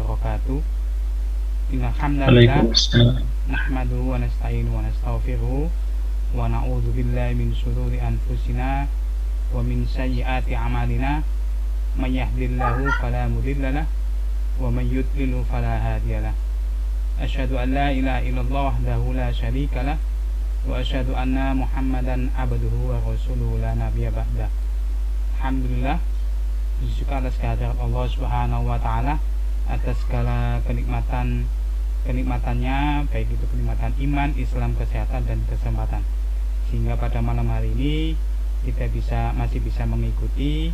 wabarakatuh. Innal hamdalillah Waalaikumsalam. nahmaduhu wa nasta'inuhu wa nastaghfiruh wa na'udzu billahi min shururi anfusina wa min sayyiati a'malina may yahdihillahu fala mudilla lahu wa may yudlil fala hadiya lahu. Asyhadu an la ilaha illallah wahdahu la syarika lah wa asyhadu anna Muhammadan abduhu wa rasuluhu la nabiyya ba'dah. Alhamdulillah, puji syukur atas kehadirat Allah Subhanahu wa taala atas segala kenikmatannya, baik itu kenikmatan iman, Islam, kesehatan dan kesempatan. Sehingga pada malam hari ini kita masih bisa mengikuti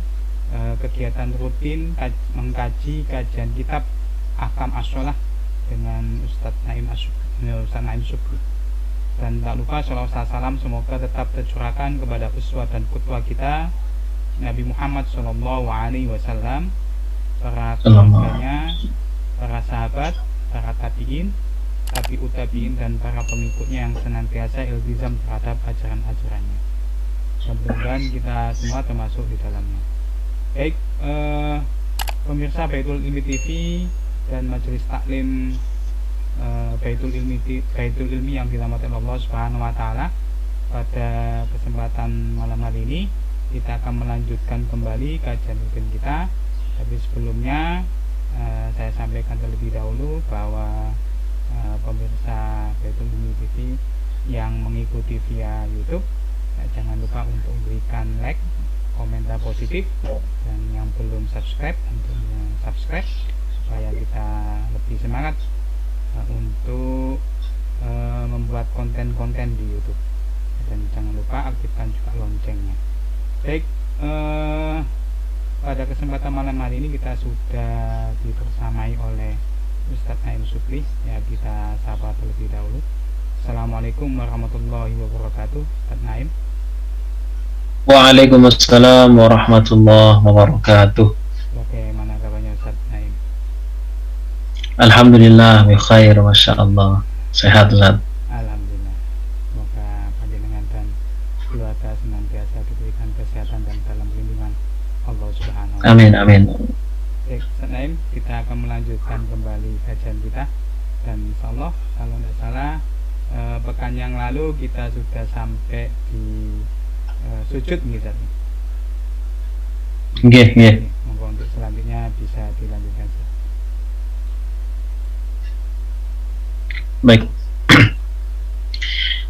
kegiatan rutin mengkaji kajian kitab Ahkam As-Shalah dengan Ustadz Naim Subri. Dan tak lupa sholawat salam semoga tetap tercurahkan kepada uswah dan qudwah kita Nabi Muhammad SAW, para keluarganya, para sahabat, para tabi'in, tabi'ut tabi'in dan para pengikutnya yang senantiasa iltizam terhadap ajaran-ajarannya. Mudah-mudahan kita semua termasuk di dalamnya. Baik, pemirsa Baitul Ilmi TV dan Majelis Taklim Baitul Ilmi yang dirahmati Allah Subhanahu wa taala, pada kesempatan malam hari ini kita akan melanjutkan kembali kajian rutin kita. Tapi sebelumnya saya sampaikan terlebih dahulu bahwa pemirsa Baitul Ilmi TV yang mengikuti via YouTube, jangan lupa untuk memberikan like, komentar positif, dan yang belum subscribe untuk subscribe supaya kita lebih semangat untuk membuat konten-konten di YouTube. Dan jangan lupa aktifkan juga loncengnya. Baik, pada kesempatan malam hari ini kita sudah dibersamai oleh Ustadz Naim Subri. Ya, kita sapa terlebih dahulu. Assalamualaikum warahmatullahi wabarakatuh, Ustadz Naim. Waalaikumsalam warahmatullahi wabarakatuh. Bagaimana kabarnya Ustadz Naim? Alhamdulillah bi khair, masya Allah, sehat Ustaz. Alhamdulillah. Semoga panjenengan dan keluarga senantiasa diberikan kesehatan dan dalam lindungan Allah Subhanahu wa taala. Amin amin. Baik, Ustadz Naim, kita akan melanjutkan kembali kajian kita, dan insyaallah kalau tidak salah pekan yang lalu kita sudah sampai di sujud nih Ustadz. Nggih. Monggo untuk selanjutnya bisa dilanjutkan. Baik.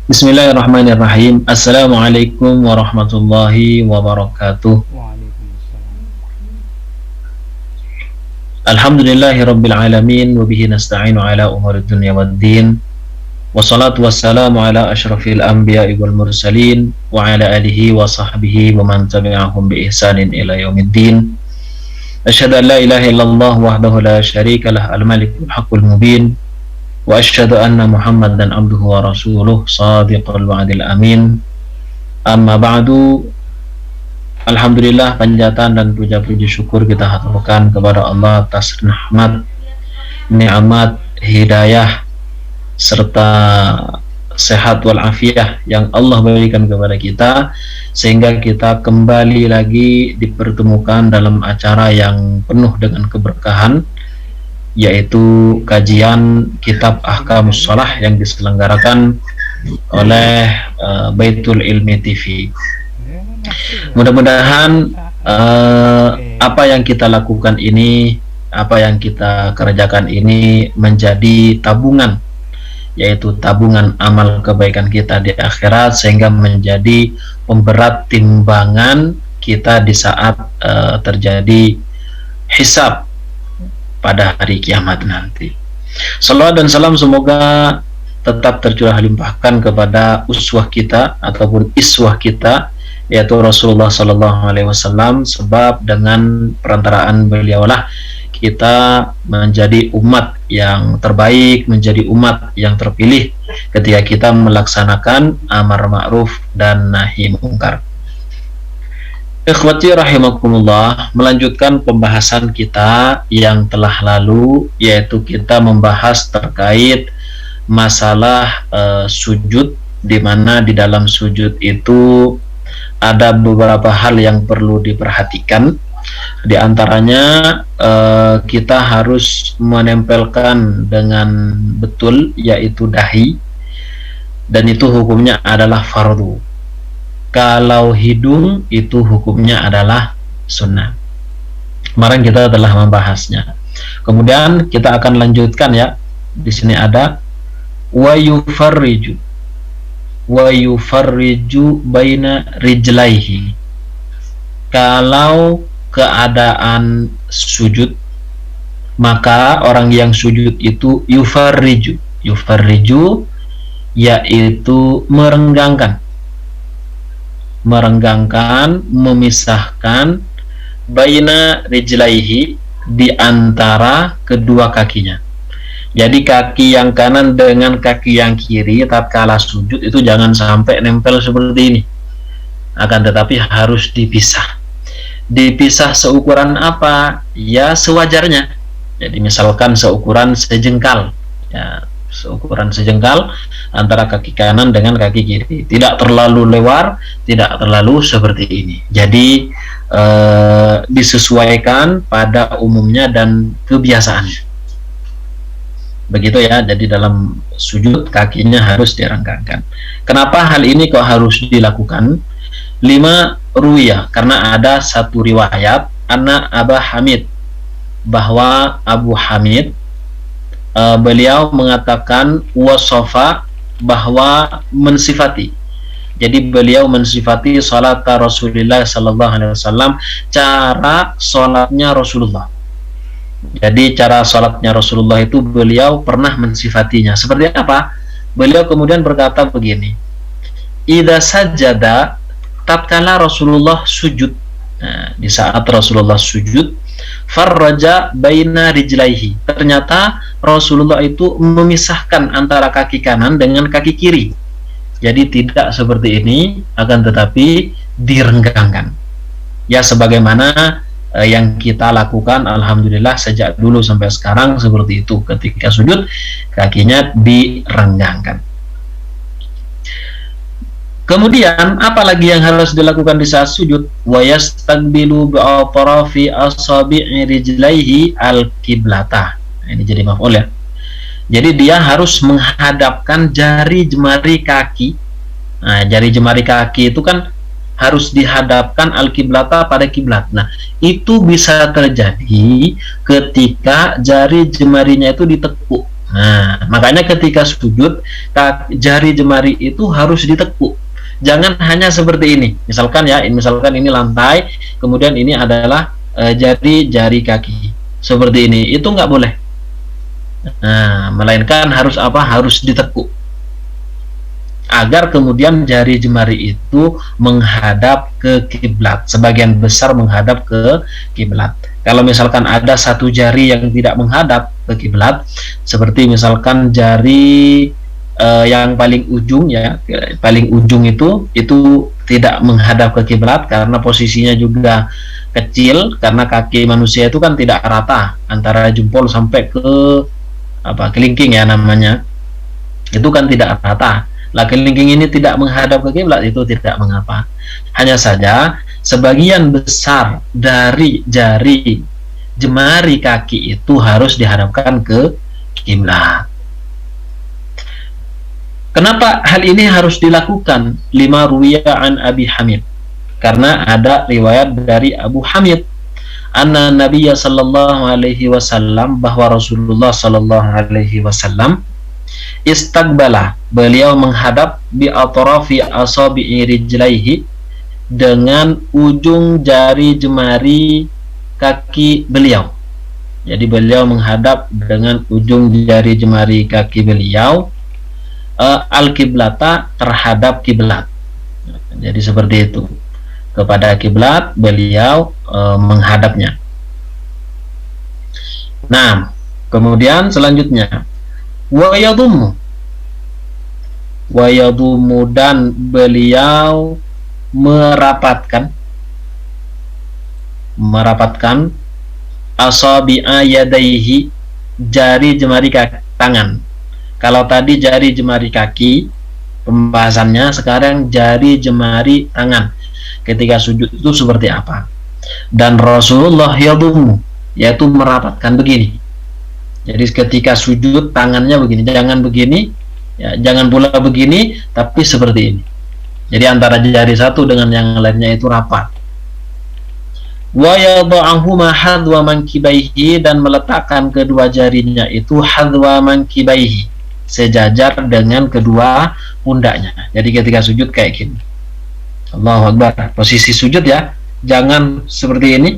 Bismillahirrahmanirrahim. Assalamualaikum warahmatullahi wabarakatuh. Waalaikumsalam. Alhamdulillahirabbil alamin wa bihi nasta'inu ala umuri dunya waddin. Wassalatu wassalamu ala asyrafil anbiya'i wal mursalin wa ala alihi wa sahbihi wa man tabi'ahum bi ihsanin ila yaumiddin. Asyhadu an la ilaha illallah wahdahu la syarika lah al-malikul haqqul mubin. Wa asyhadu anna Muhammadan abduhu wa rasuluh shadiqul wa'dil amin. Amma ba'du. Alhamdulillah, panjatan dan puja-puji syukur kita haturkan kepada Allah atas rahmat, nikmat, hidayah serta sehat wal afiyah yang Allah berikan kepada kita, sehingga kita kembali lagi dipertemukan dalam acara yang penuh dengan keberkahan, yaitu kajian kitab Ahkamus Shalah yang diselenggarakan oleh Baitul Ilmi TV. Mudah-mudahan apa yang kita lakukan ini, apa yang kita kerjakan ini menjadi tabungan, yaitu tabungan amal kebaikan kita di akhirat, sehingga menjadi pemberat timbangan kita di saat terjadi hisab pada hari kiamat nanti. Salawat dan salam semoga tetap tercurah limpahkan kepada uswah kita ataupun iswah kita, yaitu Rasulullah Sallallahu Alaihi Wasallam, sebab dengan perantaraan beliaulah kita menjadi umat yang terbaik, menjadi umat yang terpilih ketika kita melaksanakan amar ma'ruf dan nahi mungkar. Ikhwati rahimakumullah, melanjutkan pembahasan kita yang telah lalu, yaitu kita membahas terkait masalah sujud, di mana di dalam sujud itu ada beberapa hal yang perlu diperhatikan. Di antaranya kita harus menempelkan dengan betul, yaitu dahi, dan itu hukumnya adalah fardu. Kalau hidung itu hukumnya adalah sunnah. Kemarin kita telah membahasnya. Kemudian kita akan lanjutkan ya. Di sini ada wa yufarriju baina rijlaihi. Kalau keadaan sujud, maka orang yang sujud itu yufarriju yaitu merenggangkan, memisahkan baina rijlaihi, di antara kedua kakinya. Jadi kaki yang kanan dengan kaki yang kiri tatkala sujud itu jangan sampai nempel seperti ini, akan tetapi harus dipisah. Dipisah seukuran apa? Ya sewajarnya. Jadi misalkan seukuran sejengkal, ya, seukuran sejengkal antara kaki kanan dengan kaki kiri. Tidak terlalu lebar, tidak terlalu seperti ini. Jadi disesuaikan pada umumnya dan kebiasaannya. Begitu ya. Jadi dalam sujud kakinya harus direnggangkan. Kenapa hal ini kok harus dilakukan? 5 ruwiyah, karena ada satu riwayat anna Aba Hamid, bahwa Abu Hamid beliau mengatakan wasofa, bahwa mensifati. Jadi beliau mensifati salat Rasulullah sallallahu alaihi wasallam, cara salatnya Rasulullah. Jadi cara salatnya Rasulullah itu beliau pernah mensifatinya. Seperti apa? Beliau kemudian berkata begini, idza sajada, tatkala Rasulullah sujud, nah, di saat Rasulullah sujud, farraja baina rijlaihi, ternyata Rasulullah itu memisahkan antara kaki kanan dengan kaki kiri. Jadi tidak seperti ini, akan tetapi direnggangkan. Ya sebagaimana yang kita lakukan alhamdulillah sejak dulu sampai sekarang seperti itu. Ketika sujud kakinya direnggangkan. Kemudian apalagi yang harus dilakukan di saat sujud? Wa yastaqbilu bi'atrafi asabi'i rijlaihi al-qiblata. Ini jadi maf'ul ya. Jadi dia harus menghadapkan jari jemari kaki. Nah, jari jemari kaki itu kan harus dihadapkan al-qiblata pada kiblat. Nah, itu bisa terjadi ketika jari jemarinya itu ditekuk. Nah, makanya ketika sujud jari jemari itu harus ditekuk. Jangan hanya seperti ini. Misalkan ya, misalkan ini lantai, kemudian ini adalah jari kaki. Seperti ini, itu nggak boleh. Nah, melainkan harus apa? Harus ditekuk. Agar kemudian jari jemari itu menghadap ke kiblat. Sebagian besar menghadap ke kiblat. Kalau misalkan ada satu jari yang tidak menghadap ke kiblat, seperti misalkan jari yang paling ujung ya, paling ujung itu tidak menghadap ke kiblat karena posisinya juga kecil, karena kaki manusia itu kan tidak rata antara jempol sampai ke kelingking ya namanya, itu kan tidak rata. Lah kelingking ini tidak menghadap ke kiblat, itu tidak mengapa. Hanya saja sebagian besar dari jari jemari kaki itu harus dihadapkan ke kiblat. Kenapa hal ini harus dilakukan? 5 ruwiyah an Abi Hamid, karena ada riwayat dari Abu Hamid anna Nabiyya sallallahu alaihi wasallam, bahwa Rasulullah sallallahu alaihi wasallam istaqbala, beliau menghadap bi atrafi asabi'i rijlaihi, dengan ujung jari jemari kaki beliau. Jadi beliau menghadap dengan ujung jari jemari kaki beliau al-kiblata, terhadap kiblat. Jadi seperti itu, kepada kiblat beliau menghadapnya. Nah, kemudian selanjutnya wa yadummu, dan beliau merapatkan asabi'a yadaihi, jari jemari tangan. Kalau tadi jari jemari kaki pembahasannya, sekarang jari jemari tangan ketika sujud itu seperti apa? Dan Rasulullah yadhummu, yaitu merapatkan begini. Jadi ketika sujud tangannya begini, jangan begini, ya, jangan pula begini, tapi seperti ini. Jadi antara jari satu dengan yang lainnya itu rapat. Wa yadha'uhuma hadwa mankibaihi, dan meletakkan kedua jarinya itu hadwa mankibaihi, sejajar dengan kedua pundaknya. Jadi ketika sujud kayak gini. Allahu Akbar. Posisi sujud ya, jangan seperti ini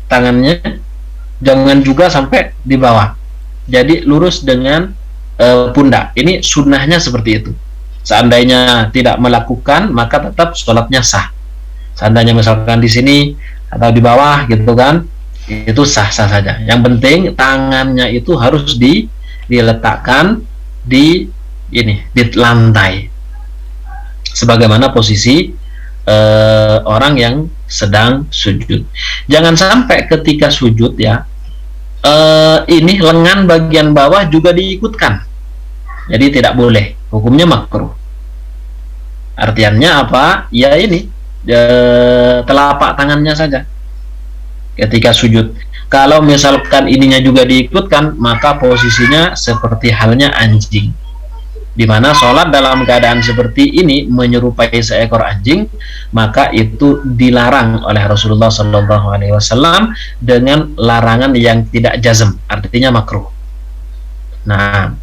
tangannya, jangan juga sampai di bawah. Jadi lurus dengan pundak. Ini sunnahnya seperti itu. Seandainya tidak melakukan, maka tetap sholatnya sah. Seandainya misalkan di sini atau di bawah gitu kan, itu sah-sah saja. Yang penting tangannya itu harus diletakkan di lantai, sebagaimana posisi orang yang sedang sujud. Jangan sampai ketika sujud ya, ini lengan bagian bawah juga diikutkan. Jadi tidak boleh, hukumnya makruh. Artinya apa? Ya ini telapak tangannya saja ketika sujud. Kalau misalkan ininya juga diikutkan, maka posisinya seperti halnya anjing, di mana sholat dalam keadaan seperti ini menyerupai seekor anjing, maka itu dilarang oleh Rasulullah SAW dengan larangan yang tidak jazm, artinya makruh. Nah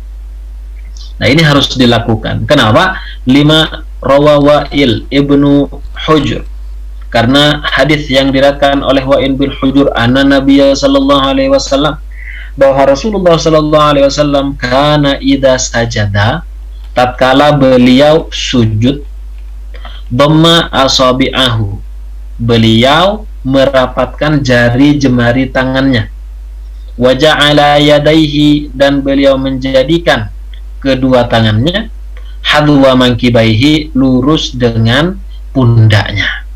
ini harus dilakukan. Kenapa? 5 Rawawail ibnu Hujr, karena hadis yang diriwayatkan oleh Wa'il bin Hujur anna Nabiya sallallahu alaihi wasallam, bahwa Rasulullah sallallahu alaihi wasallam kana idza sajada, tatkala beliau sujud, dhamma asabi'ahu, beliau merapatkan jari jemari tangannya, wa ja'ala yadaihi, dan beliau menjadikan kedua tangannya hadwa mankibaihi, lurus dengan pundaknya.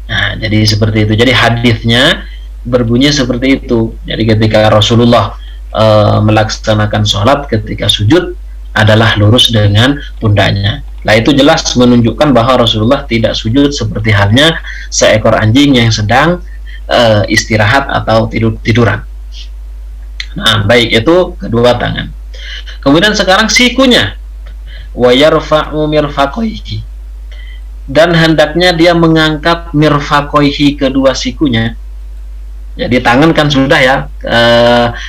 Nah, jadi seperti itu. Jadi hadisnya berbunyi seperti itu. Jadi ketika Rasulullah melaksanakan sholat ketika sujud adalah lurus dengan pundaknya. Nah, itu jelas menunjukkan bahwa Rasulullah tidak sujud seperti halnya seekor anjing yang sedang istirahat atau tiduran. Nah, baik, itu kedua tangan. Kemudian sekarang sikunya, wa yarfa'u mirfaqaihi, dan hendaknya dia mengangkat mirfaqaihi, kedua sikunya. Jadi tangan kan sudah ya,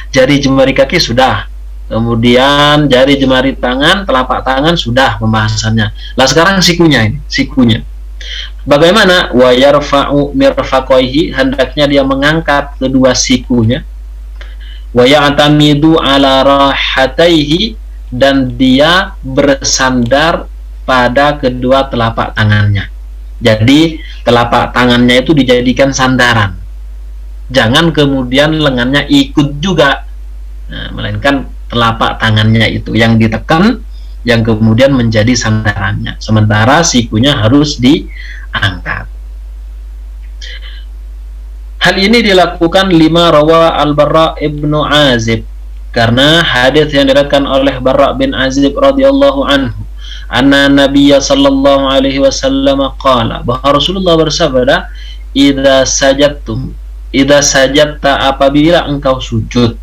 jari jemari kaki sudah, kemudian jari jemari tangan, telapak tangan sudah pembahasannya. Lah sekarang sikunya ini, sikunya. Bagaimana? Wa yarfa'u mirfaqaihi, hendaknya dia mengangkat kedua sikunya. Wa ya'tamidu ala rahataihi, dan dia bersandar pada kedua telapak tangannya. Jadi telapak tangannya itu dijadikan sandaran. Jangan kemudian lengannya ikut juga. Nah, melainkan telapak tangannya itu yang ditekan, yang kemudian menjadi sandarannya. Sementara sikunya harus diangkat. Hal ini dilakukan 5 rawa al-Barra ibnu Azib, karena hadis yang diriwayatkan oleh Barra bin Azib radhiyallahu anhu, anna Nabiyya sallallahu alaihi wasallam qala, bahwa Rasulullah bersabda, idza sajadta, apabila engkau sujud,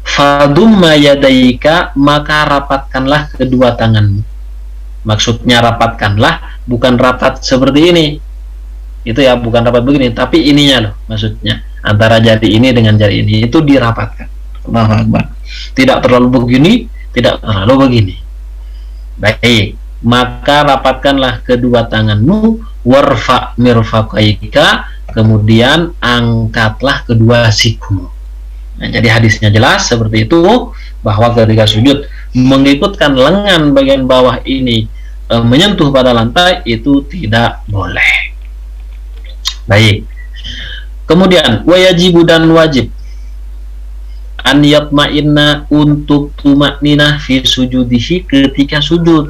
fadumma yadaika, maka rapatkanlah kedua tanganmu. Maksudnya rapatkanlah, bukan rapat seperti ini. Itu ya, bukan rapat begini, tapi ininya loh, maksudnya antara jari ini dengan jari ini itu dirapatkan. Allahu Akbar. Tidak terlalu begini, tidak terlalu begini. Baik, maka rapatkanlah kedua tanganmu, warfa mirfaqaika, kemudian angkatlah kedua siku. Nah, jadi hadisnya jelas seperti itu, bahwa ketika sujud mengikutkan lengan bagian bawah ini menyentuh pada lantai itu tidak boleh. Baik. Kemudian wajibu, dan wajib an yatma'inna, untuk tumakninah fi sujudihi, ketika sujud.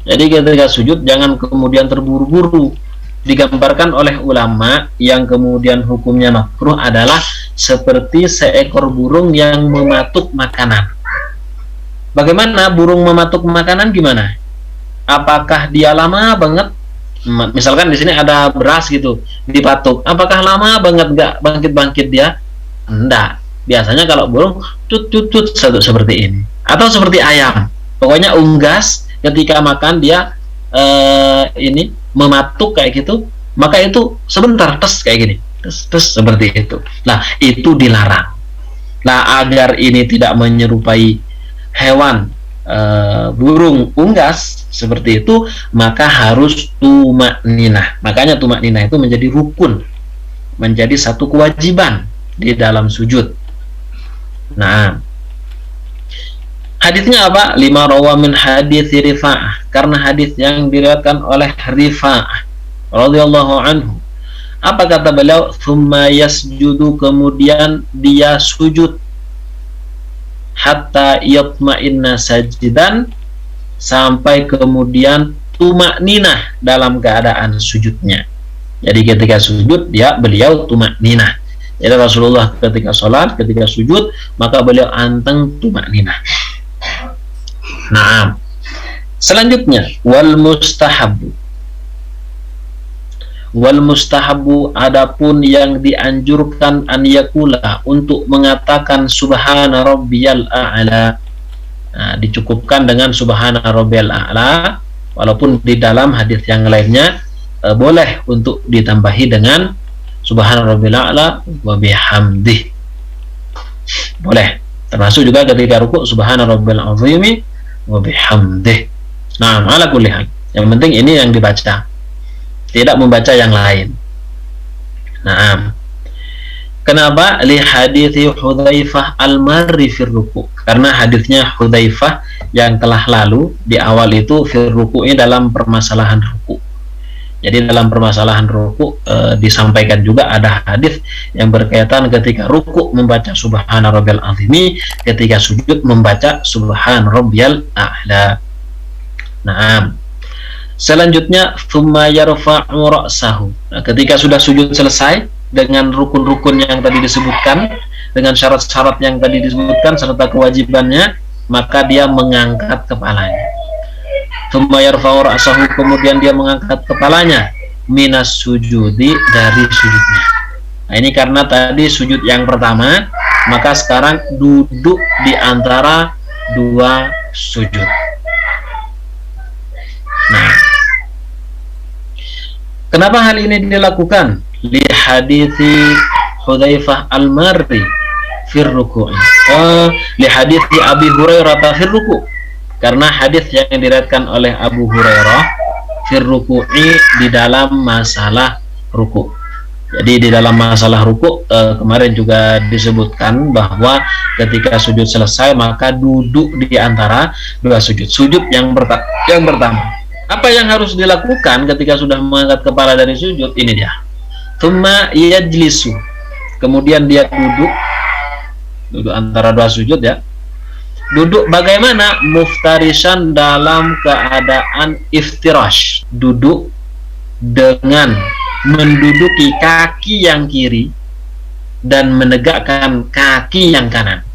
Jadi ketika sujud jangan kemudian terburu-buru. Digambarkan oleh ulama yang kemudian hukumnya makruh adalah seperti seekor burung yang mematuk makanan. Bagaimana burung mematuk makanan, gimana? Apakah dia lama banget Misalkan di sini ada beras gitu, dipatuk. Apakah lama banget nggak bangkit-bangkit dia? Enggak. Biasanya kalau burung cut seperti ini. Atau seperti ayam. Pokoknya unggas ketika makan dia ini mematuk kayak gitu, maka itu sebentar tes kayak gini. Tes seperti itu. Nah, itu dilarang. Nah, agar ini tidak menyerupai hewan burung unggas seperti itu, maka harus tumak ninah. Makanya tumak ninah itu menjadi rukun, menjadi satu kewajiban di dalam sujud. Nah, hadisnya apa? Lima rawa min hadis Rifa'ah, karena hadis yang diriwayatkan oleh Rifa'ah radhiyallahu anhu. Apa kata beliau? Tsumma yasjudu, kemudian dia sujud, hatta yatma'inna sajidan, sampai kemudian tumak ninah dalam keadaan sujudnya. Jadi ketika sujud beliau tumak ninah. Jadi Rasulullah ketika sholat, ketika sujud, maka beliau anteng tumak ninah. Nah, selanjutnya wal mustahabu, adapun yang dianjurkan an yakula, untuk mengatakan subhana rabbiyal a'la. Nah, dicukupkan dengan subhana rabbiyal a'la, walaupun di dalam hadis yang lainnya boleh untuk ditambahi dengan subhana rabbiyal a'la wa bihamdih. Boleh. Termasuk juga ketika ruku subhana rabbiyal azimi wa bihamdih. Nah, ala kulli hal. Yang penting ini yang dibaca, tidak membaca yang lain. Nah, kenapa? Li hadithi Hudzaifah al-marri fir ruku', karena hadisnya Hudzaifah yang telah lalu di awal itu fir ruku'i, dalam permasalahan ruku'. Jadi dalam permasalahan ruku' disampaikan juga ada hadis yang berkaitan ketika ruku' membaca subhana rabbiyal azimi, ketika sujud membaca subhana rabbiyal a'la. Nah, selanjutnya tsumma yarfa'u ra'sahu. Nah, ketika sudah sujud selesai dengan rukun-rukun yang tadi disebutkan, dengan syarat-syarat yang tadi disebutkan serta kewajibannya, maka dia mengangkat kepalanya. Tsumma yarfa'u ra'sahu, kemudian dia mengangkat kepalanya minas sujudi, dari sujudnya. Nah, ini karena tadi sujud yang pertama, maka sekarang duduk di antara dua sujud. Nah, kenapa hal ini dilakukan? Li hadithi Hudzaifah al-marri fir ruku'i. Li hadithi Abi Hurairah fir ruku'. Karena hadis yang diriwayatkan oleh Abu Hurairah fir ruku'i, di dalam masalah ruku'. Jadi di dalam masalah ruku' kemarin juga disebutkan bahwa ketika sujud selesai maka duduk di antara dua sujud. Sujud yang pertama. Apa yang harus dilakukan ketika sudah mengangkat kepala dari sujud? Ini dia. Tsumma yajlisu, kemudian dia duduk antara dua sujud ya. Duduk bagaimana? Muftarisan, dalam keadaan iftirash. Duduk dengan menduduki kaki yang kiri dan menegakkan kaki yang kanan.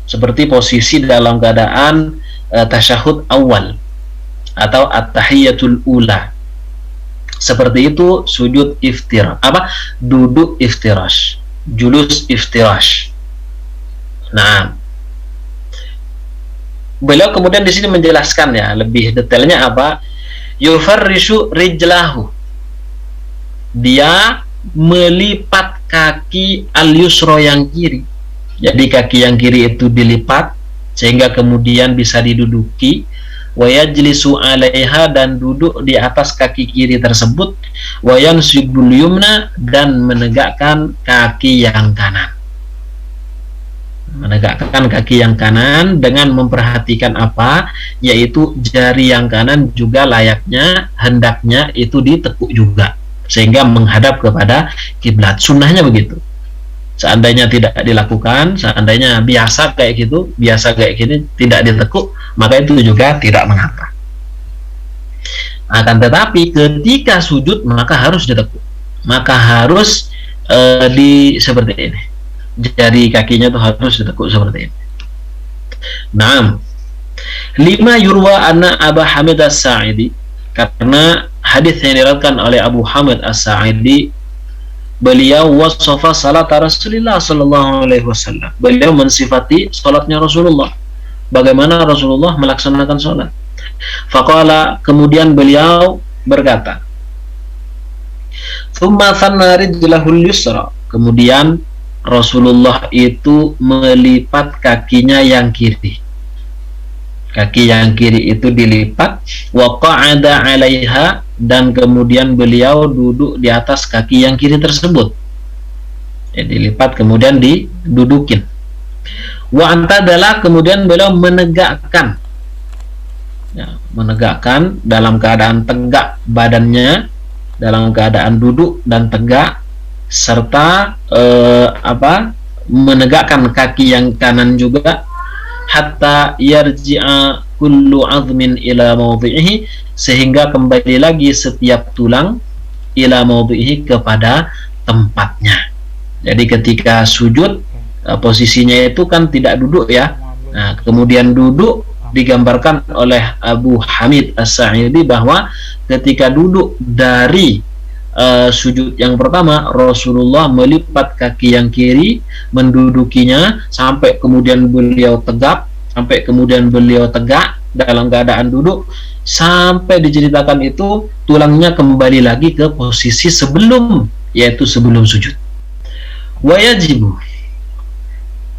Seperti posisi dalam keadaan tasyahud awal atau at-tahiyatul ula. Seperti itu sujud iftirash. Duduk iftirash, julus iftirash. Nah, beliau kemudian di sini menjelaskan ya lebih detailnya apa? Yufarrishu rijlahu, dia melipat kaki al-yusra, yang kiri. Jadi kaki yang kiri itu dilipat sehingga kemudian bisa diduduki. Wa yajlisu 'alaiha, dan duduk di atas kaki kiri tersebut. Wa yansibul yumna, dan menegakkan kaki yang kanan. Menegakkan kaki yang kanan dengan memperhatikan apa? Yaitu jari yang kanan juga layaknya, hendaknya itu ditekuk juga, sehingga menghadap kepada kiblat. Sunnahnya begitu. Seandainya tidak dilakukan, seandainya biasa kayak gitu, biasa kayak gini, tidak ditekuk, maka itu juga tidak mengapa. Akan tetapi ketika sujud maka harus ditekuk, maka harus seperti ini. Jari kakinya itu harus ditekuk seperti ini. Nah, 5 yurwa anna Aba Hamid as-Sa'idi, karena hadis yang diriwayatkan oleh Abu Hamid As-Sa'idi, beliau wasafa salat Rasulullah sallallahu alaihi wasallam. Beliau mensifati salatnya Rasulullah, bagaimana Rasulullah melaksanakan salat. Faqala, kemudian beliau berkata, "Tsumma thanna rijlahul yusra." Kemudian Rasulullah itu melipat kakinya yang kiri. Kaki yang kiri itu dilipat, wa qa'ada 'alaiha, dan kemudian beliau duduk di atas kaki yang kiri tersebut. Ya, dilipat kemudian didudukin. Wa antadala, kemudian beliau menegakkan. Ya, menegakkan dalam keadaan tegak badannya, dalam keadaan duduk dan tegak, serta menegakkan kaki yang kanan juga, hatta yarji'a kullu 'azmin ila mawdhi'ihi, sehingga kembali lagi setiap tulang ila mawdhi'ihi, kepada tempatnya. Jadi ketika sujud, posisinya itu kan tidak duduk ya. Nah, kemudian duduk digambarkan oleh Abu Hamid As-Sa'idi bahwa ketika duduk dari sujud yang pertama, Rasulullah melipat kaki yang kiri, mendudukinya sampai kemudian beliau tegak, sampai kemudian beliau tegak dalam keadaan duduk, sampai diceritakan itu tulangnya kembali lagi ke posisi sebelum, yaitu sebelum sujud. Wa yajibu,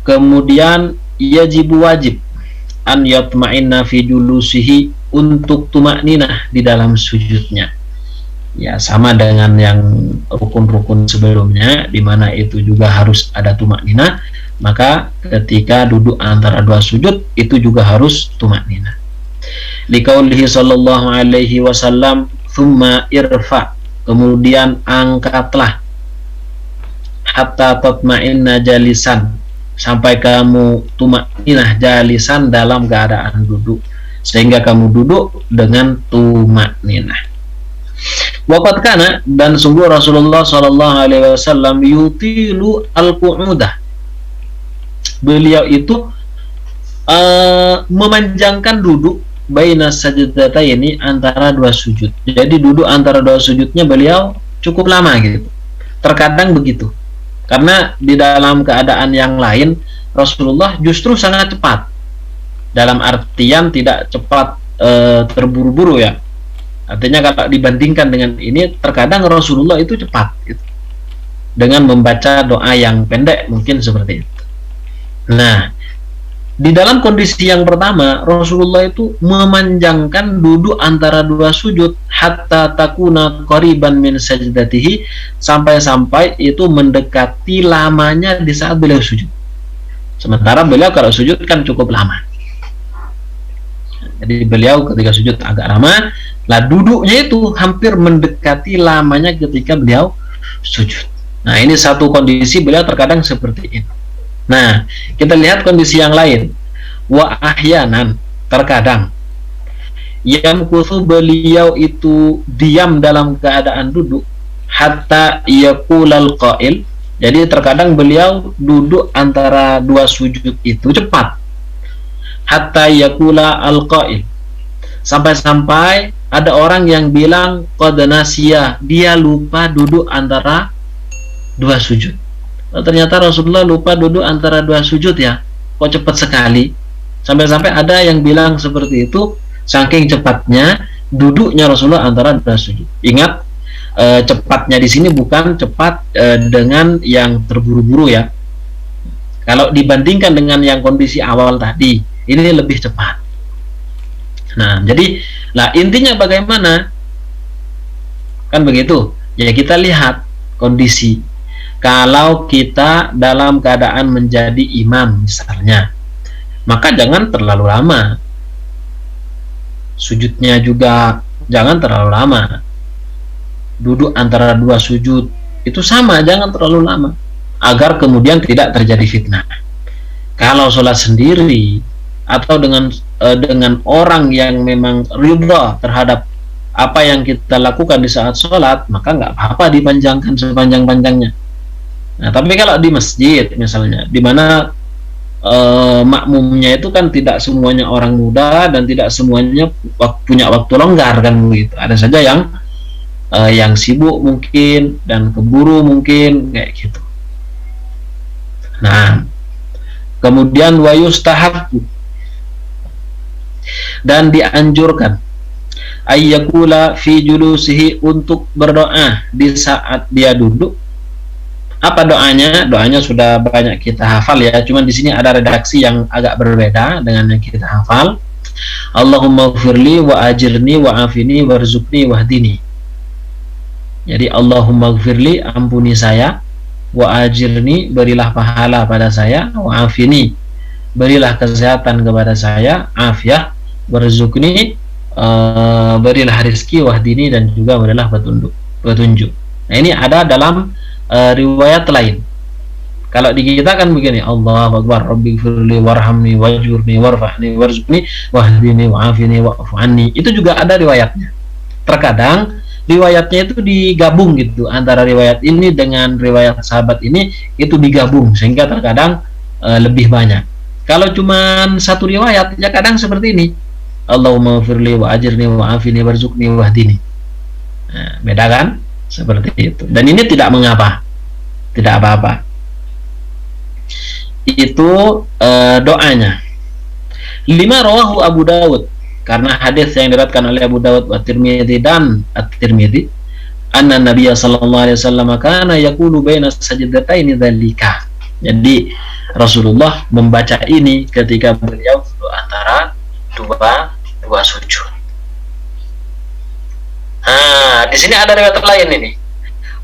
kemudian yajibu, wajib, an yatma'inna fi julusihi, untuk tumakninah di dalam sujudnya. Ya, sama dengan yang rukun-rukun sebelumnya, di mana itu juga harus ada tumakninah. Maka ketika duduk antara dua sujud itu juga harus tumakninah. Liqaulihi sallallahu alaihi wasallam, "Tsumma irfa", kemudian angkatlah, hatta tatma'inna jalisan, sampai kamu tumakninah jalisan, dalam keadaan duduk, sehingga kamu duduk dengan tumakninah. Waqad kana, dan sungguh Rasulullah sallallahu alaihi wasallam yutilu al-qu'udah, beliau itu memanjangkan duduk, baina sajdataini, antara dua sujud. Jadi duduk antara dua sujudnya beliau cukup lama gitu. Terkadang begitu. Karena di dalam keadaan yang lain Rasulullah justru sangat cepat. Dalam artian tidak cepat terburu-buru ya. Artinya kalau dibandingkan dengan ini, terkadang Rasulullah itu cepat gitu, dengan membaca doa yang pendek mungkin seperti itu. Nah, di dalam kondisi yang pertama, Rasulullah itu memanjangkan duduk antara dua sujud, hatta takuna qariban min sajdatihi, sampai-sampai itu mendekati lamanya di saat beliau sujud. Sementara beliau kalau sujud kan cukup lama. Jadi beliau ketika sujud agak lama, lah duduknya itu hampir mendekati lamanya ketika beliau sujud. Nah, ini satu kondisi beliau terkadang seperti itu. Nah, kita lihat kondisi yang lain. Wa ahyanan, terkadang yamkuthu, beliau itu diam dalam keadaan duduk, hatta yaqulal qail. Jadi terkadang beliau duduk antara dua sujud itu cepat, hatta yaqula al-qail, sampai-sampai ada orang yang bilang qad nasiya, dia lupa duduk antara dua sujud. Ternyata Rasulullah lupa duduk antara dua sujud ya, kok cepat sekali. Sampai-sampai ada yang bilang seperti itu, saking cepatnya duduknya Rasulullah antara dua sujud. Ingat, cepatnya di sini bukan cepat dengan yang terburu-buru ya. Kalau dibandingkan dengan yang kondisi awal tadi, ini lebih cepat. Nah, jadi lah intinya bagaimana? Kan begitu. Ya, kita lihat kondisi. Kalau kita dalam keadaan menjadi imam misalnya, maka jangan terlalu lama. Sujudnya juga jangan terlalu lama. Duduk antara dua sujud itu sama, jangan terlalu lama, agar kemudian tidak terjadi fitnah. Kalau sholat sendiri atau dengan orang yang memang ridha terhadap apa yang kita lakukan di saat sholat, maka nggak apa-apa dipanjangkan sepanjang-panjangnya. Nah, tapi kalau di masjid misalnya, di mana makmumnya itu kan tidak semuanya orang muda dan tidak semuanya punya waktu longgar kan begitu. Ada saja yang yang sibuk mungkin dan keburu mungkin kayak gitu. Nah, kemudian wa yustahabbu, dan dianjurkan ayyakula fi julusihi, untuk berdoa di saat dia duduk. Apa doanya? Doanya sudah banyak kita hafal ya, cuman di sini ada redaksi yang agak berbeda dengan yang kita hafal. Allahumma gfirli wa ajirni wa afini warzuqni wahdini. Jadi Allahumma gfirli, ampuni saya, wa ajirni, berilah pahala pada saya, wa afini, berilah kesehatan kepada saya, afiah, warzuqni, berilah rezeki, wahdini, dan juga berilah petunjuk. Nah, ini ada dalam riwayat lain. Kalau di kita kan begini, Allahu Akbar, Rabbighfirli warhamni wajurni warfa'ni warzuqni wahdini wa'afini wa'fu anni. Itu juga ada riwayatnya. Terkadang riwayatnya itu digabung gitu, antara riwayat ini dengan riwayat sahabat ini itu digabung, sehingga terkadang lebih banyak. Kalau cuma satu riwayat ya kadang seperti ini, Allahumma firli wa ajirni wa afini warzuqni wahdini. Nah, beda kan? Seperti itu. Dan ini tidak mengapa, tidak apa-apa. Itu doanya. 5, rawahu Abu Dawud, karena hadis yang diriwayatkan oleh Abu Dawud wa Tirmidzi dan At-Tirmidzi, anna Nabiy sallallahu alaihi wasallam kana yaqulu baina sajdataini dzalika. Jadi Rasulullah membaca ini ketika beliau antara dua sujud. Nah, di sini ada riwayat lain ini.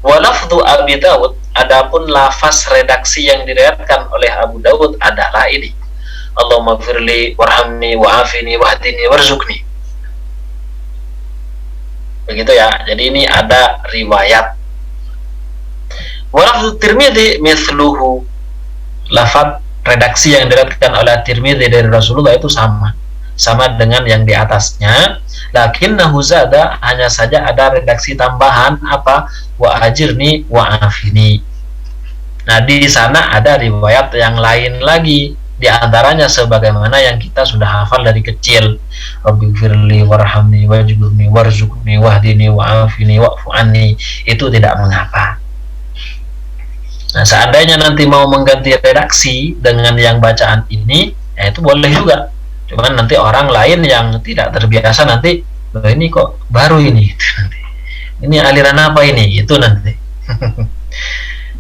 Wa lafdhu Abi Dawud, adapun lafaz redaksi yang diriwayatkan oleh Abu Dawud adalah ini. Allahumma firli warhamni wa'afini wahdini warzuqni. Begitu ya. Jadi ini ada riwayat. Wa lafdhu Tirmidzi mithluhu, lafaz redaksi yang diriwayatkan oleh Tirmidzi dari Rasulullah itu sama dengan yang di atasnya. Lakinnahu zada, hanya saja ada redaksi tambahan apa? Wa ajirni wa afini. Nah, di sana ada riwayat yang lain lagi, di antaranya sebagaimana yang kita sudah hafal dari kecil. Rabbighfirli warhamni wajburni warzuqni wahdini wa'afini wa'fu anni. Itu tidak mengapa. Nah, seandainya nanti mau mengganti redaksi dengan yang bacaan ini, ya itu boleh juga. Cuman nanti orang lain yang tidak terbiasa nanti, ini kok baru ini, ini aliran apa ini, itu nanti.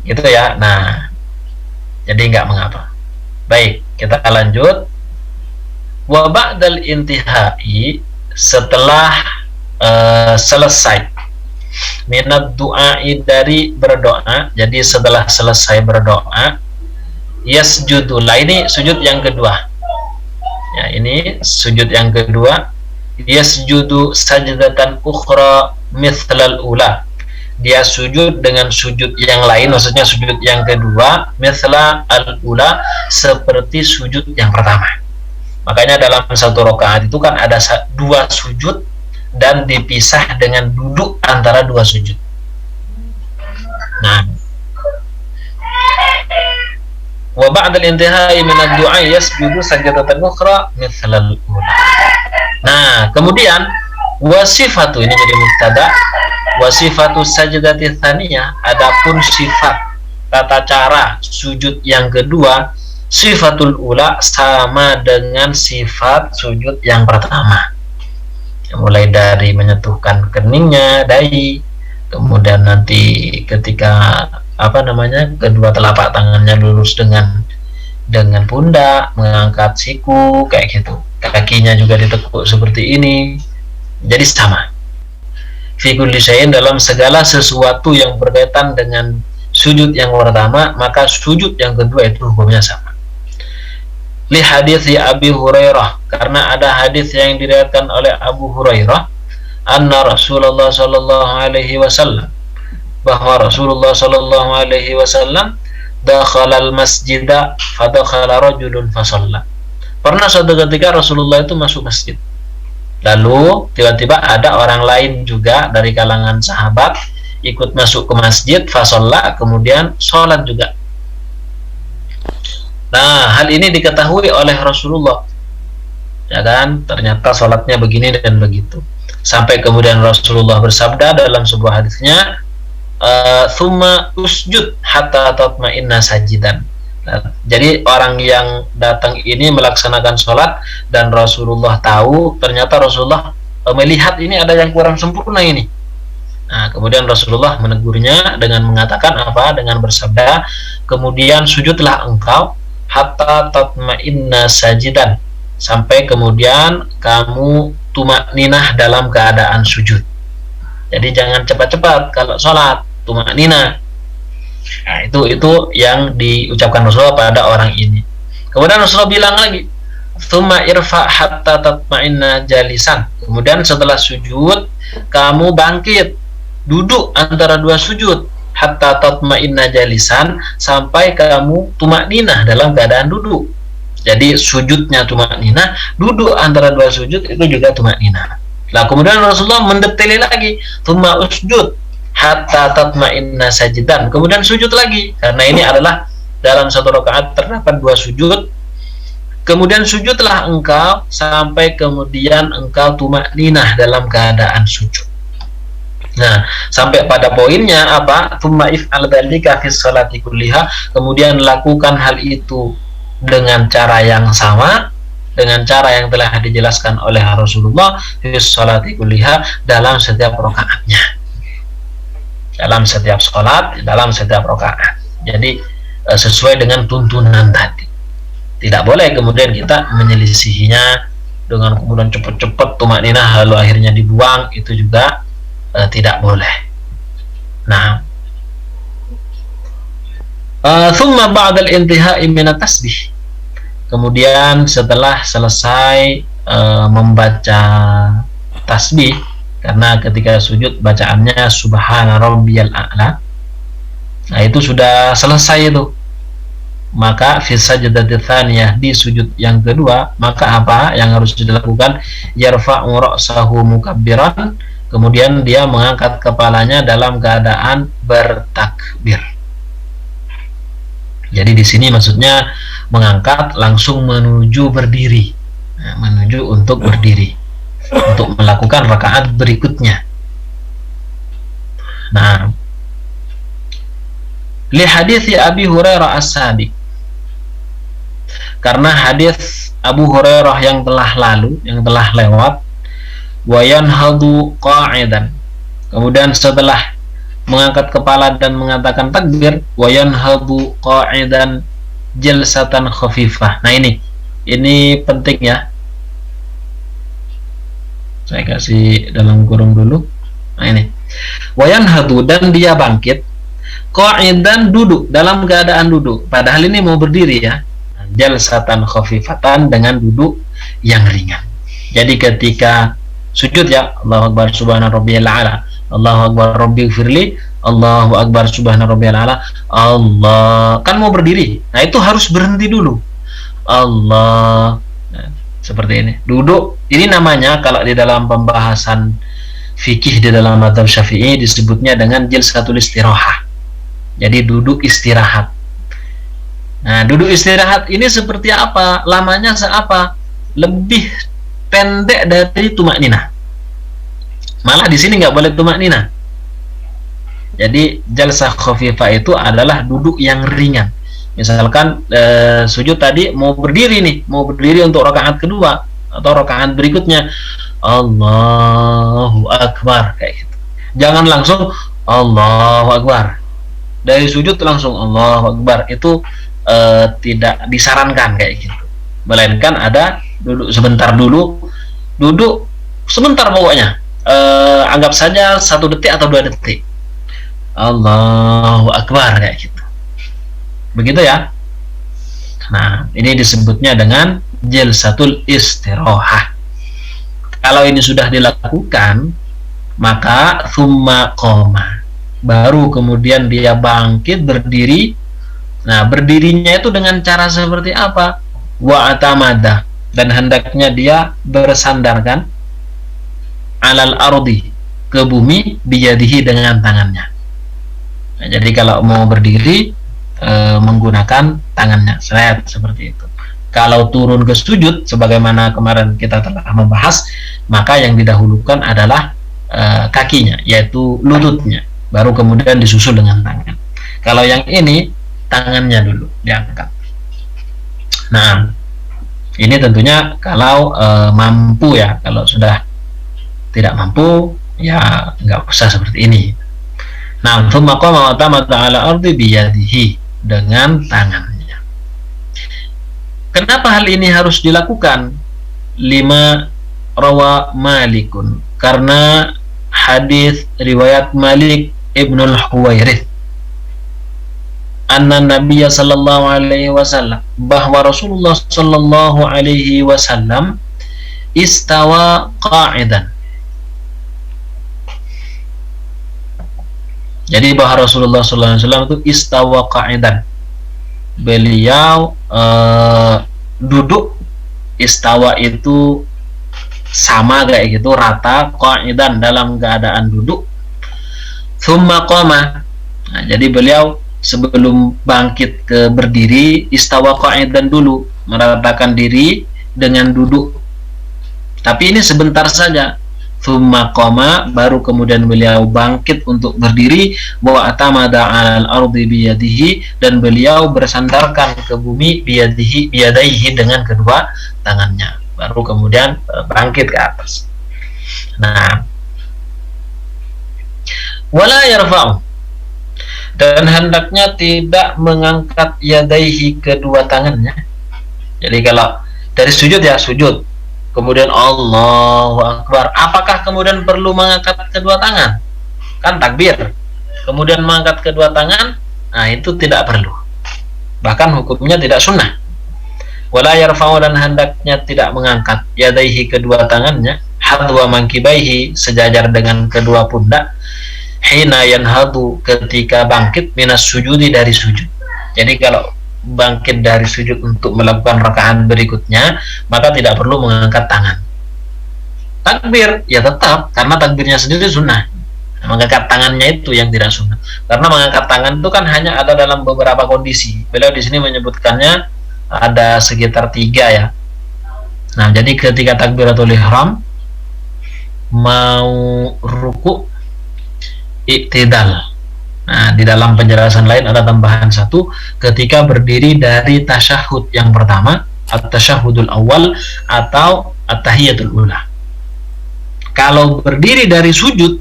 Gitu ya. Nah, jadi nggak mengapa. Baik, kita lanjut. Wa ba'dal intihai, setelah selesai minat du'ai, dari berdoa. Jadi setelah selesai berdoa, yasjudu, lah ini sujud yang kedua ya, ini sujud yang kedua. Yasjudu sajdatan ukhra mithlal ula, dia sujud dengan sujud yang lain, maksudnya sujud yang kedua, mithla al-ula, seperti sujud yang pertama. Makanya dalam satu rakaat itu kan ada dua sujud dan dipisah dengan duduk antara dua sujud. Nah, wa ba'dal intihai min ad-du'a yasjudu sajdatan ukhra mithla al-ula. Nah, kemudian wasifatu, ini jadi mubtada, wasifatu sajdati tsaniyah, adapun sifat tata cara sujud yang kedua, sifatul ula, sama dengan sifat sujud yang pertama. Mulai dari menyentuhkan keningnya, dahi, kemudian nanti ketika kedua telapak tangannya lurus dengan pundak, mengangkat siku kayak gitu, kakinya juga ditekuk seperti ini. Jadi sama fi kulli syai'in, dalam segala sesuatu yang berkaitan dengan sujud yang pertama, maka sujud yang kedua itu hukumnya sama. Li hadits Abi Hurairah, karena ada hadis yang diriwayatkan oleh Abu Hurairah, anna Rasulullah sallallahu alaihi wasallam, bahwa Rasulullah sallallahu alaihi wasallam dakhala al-masjida fadakhala rajulun fasalla. Pernah suatu ketika Rasulullah itu masuk masjid, lalu tiba-tiba ada orang lain juga dari kalangan sahabat ikut masuk ke masjid, fasalla, kemudian sholat juga. Nah, hal ini diketahui oleh Rasulullah, ya kan, ternyata sholatnya begini dan begitu. sampai kemudian Rasulullah bersabda dalam sebuah hadisnya, "Tsumma usjud hatta tatma'inna sajidan." Nah, jadi orang yang datang ini melaksanakan sholat dan Rasulullah tahu, ternyata Rasulullah melihat ini ada yang kurang sempurna ini. Nah, kemudian Rasulullah menegurnya dengan mengatakan apa? Dengan bersabda, "Kemudian sujudlah engkau hatta tatma'inna sajidan." Sampai kemudian kamu tumakninah dalam keadaan sujud. Jadi jangan cepat-cepat kalau sholat, tumakninah. Nah, itu yang diucapkan Rasulullah pada orang ini. Kemudian Rasulullah bilang lagi, "Tsumma irfa hatta tatma'inna jalisan." Kemudian setelah sujud, kamu bangkit, duduk antara dua sujud, hatta tatma'inna jalisan, sampai kamu tumakninah dalam keadaan duduk. Jadi sujudnya tumakninah, duduk antara dua sujud itu juga tumakninah. Nah, kemudian Rasulullah mendetaili lagi, "Tsumma usjud hatta tatma'inna sajidan." Kemudian sujud lagi, karena ini adalah dalam satu rakaat terdapat dua sujud. Kemudian sujudlah engkau sampai kemudian engkau tumakninah dalam keadaan sujud. Nah, sampai pada poinnya apa? "Tsumma if'al dzalika fi sholati kulliha." Kemudian lakukan hal itu dengan cara yang sama, dengan cara yang telah dijelaskan oleh Rasulullah fi sholati kulliha, dalam setiap rakaatnya. Dalam setiap sholat, dalam setiap rakaat. Jadi sesuai dengan tuntunan tadi. Tidak boleh kemudian kita menyelisihinya dengan kemudian cepat-cepat tumakninah lalu akhirnya dibuang, itu juga tidak boleh. Nah, thumma ba'dal intihai minat tasbih. Kemudian setelah selesai membaca tasbih, karena ketika sujud bacaannya subhana rabbiyal a'la. Nah, itu sudah selesai itu. Maka fi sajdati tsaniyah, di sujud yang kedua, maka apa yang harus dilakukan? Yarfa'u ra'sahu mukabbiran. Kemudian dia mengangkat kepalanya dalam keadaan bertakbir. Jadi di sini maksudnya mengangkat langsung menuju berdiri, menuju untuk berdiri, untuk melakukan rakaat berikutnya. Nah, li hadits Abi Hurairah as-sabiq, karena hadis Abu Hurairah yang telah lalu, yang telah lewat, wa yanhadu qa'idan. Kemudian setelah mengangkat kepala dan mengatakan takbir, wa yanhadu qa'idan jalsatan khafifah. Nah, ini penting ya. Saya kasih dalam kurung dulu. Nah, ini. Wa yanhadu, dan dia bangkit, qa'idan, duduk, dalam keadaan duduk. Padahal ini mau berdiri ya. Jalsatan khafifatan, dengan duduk yang ringan. Jadi ketika sujud ya, Allahu akbar subhana rabbiyal a'la, Allahu akbar rabbighfirli, Allahu akbar subhana rabbiyal a'la, Allah, kan mau berdiri. Nah, itu harus berhenti dulu. Allah. Nah, seperti ini. Duduk. Ini namanya kalau di dalam pembahasan fikih di dalam mazhab Syafi'i disebutnya dengan jilsatul istirahah. Jadi duduk istirahat. Nah, duduk istirahat ini seperti apa? Lamanya seapa? Lebih pendek dari tumakninah. Malah di sini nggak boleh tumakninah. Jadi jalsah khafifah itu adalah duduk yang ringan. Misalkan sujud tadi mau berdiri nih, mau berdiri untuk rakaat kedua atau rakaat berikutnya, Allahu akbar, kayak gitu. Jangan langsung Allahu akbar. Dari sujud langsung Allahu akbar, itu tidak disarankan kayak gitu. Melainkan ada duduk sebentar dulu, duduk sebentar pokoknya, anggap saja 1 detik atau 2 detik, Allahu akbar, kayak gitu. Begitu ya. Nah, ini disebutnya dengan jalsatul istirahah. Kalau ini sudah dilakukan, maka tsumma qoma, baru kemudian dia bangkit berdiri. Nah, berdirinya itu dengan cara seperti apa? Wa atamada, dan hendaknya dia bersandarkan alal ardi, ke bumi, biyadihi, dengan tangannya. Nah, jadi kalau mau berdiri menggunakan tangannya, seperti itu. Kalau turun ke sujud, sebagaimana kemarin kita telah membahas, maka yang didahulukan adalah kakinya, yaitu lututnya, baru kemudian disusul dengan tangan. Kalau yang ini tangannya dulu diangkat. Nah, ini tentunya kalau mampu ya. Kalau sudah tidak mampu ya nggak usah seperti ini. Nah, thumma qama wa tamada ala ardi biyadihi, dengan tangannya. Kenapa hal ini harus dilakukan? Lima rawa Malikun, karena hadis riwayat Malik Ibnul Huwairith anna Nabiya sallallahu alaihi wasallam, bahwa Rasulullah sallallahu alaihi wasallam istawa qa'idan. Jadi bahwa Rasulullah sallallahu alaihi wasallam itu istawa qa'idan. Beliau duduk, istawa itu sama kayak gitu, rata, qa'idan dalam keadaan duduk. Tsumma qama. Nah, jadi beliau sebelum bangkit ke berdiri istawa qa'idan dulu, meratakan diri dengan duduk. Tapi ini sebentar saja. Tsumma qama, baru kemudian beliau bangkit untuk berdiri, wa atamada 'alal ardi biyadihi, dan beliau bersandarkan ke bumi biyadaihi dengan kedua tangannya, baru kemudian bangkit ke atas. Nah, wala yarfa'u, dan hendaknya tidak mengangkat yadaihi, kedua tangannya. Jadi kalau dari sujud ya sujud, kemudian Allahu Akbar, apakah kemudian perlu mengangkat kedua tangan? Kan takbir, kemudian mengangkat kedua tangan, nah itu tidak perlu, bahkan hukumnya tidak sunnah. Wala yarfa'u, dan hendaknya tidak mengangkat yadaihi, kedua tangannya, hadwa mankibaihi, sejajar dengan kedua pundak, hina yanhadu, ketika bangkit, minas sujudi, dari sujud. Jadi kalau bangkit dari sujud untuk melakukan rakaat berikutnya, maka tidak perlu mengangkat tangan. Takbir ya tetap, karena takbirnya sendiri sunnah. Mengangkat tangannya itu yang tidak sunnah, karena mengangkat tangan itu kan hanya ada dalam beberapa kondisi. Beliau di sini menyebutkannya ada sekitar 3 ya. Nah, jadi ketika takbiratul ihram, mau ruku, iktidal. Nah, di dalam penjelasan lain ada tambahan 1, ketika berdiri dari tasyahud yang pertama, at-tasyahudul awal atau at-tahiyatul ula. Kalau berdiri dari sujud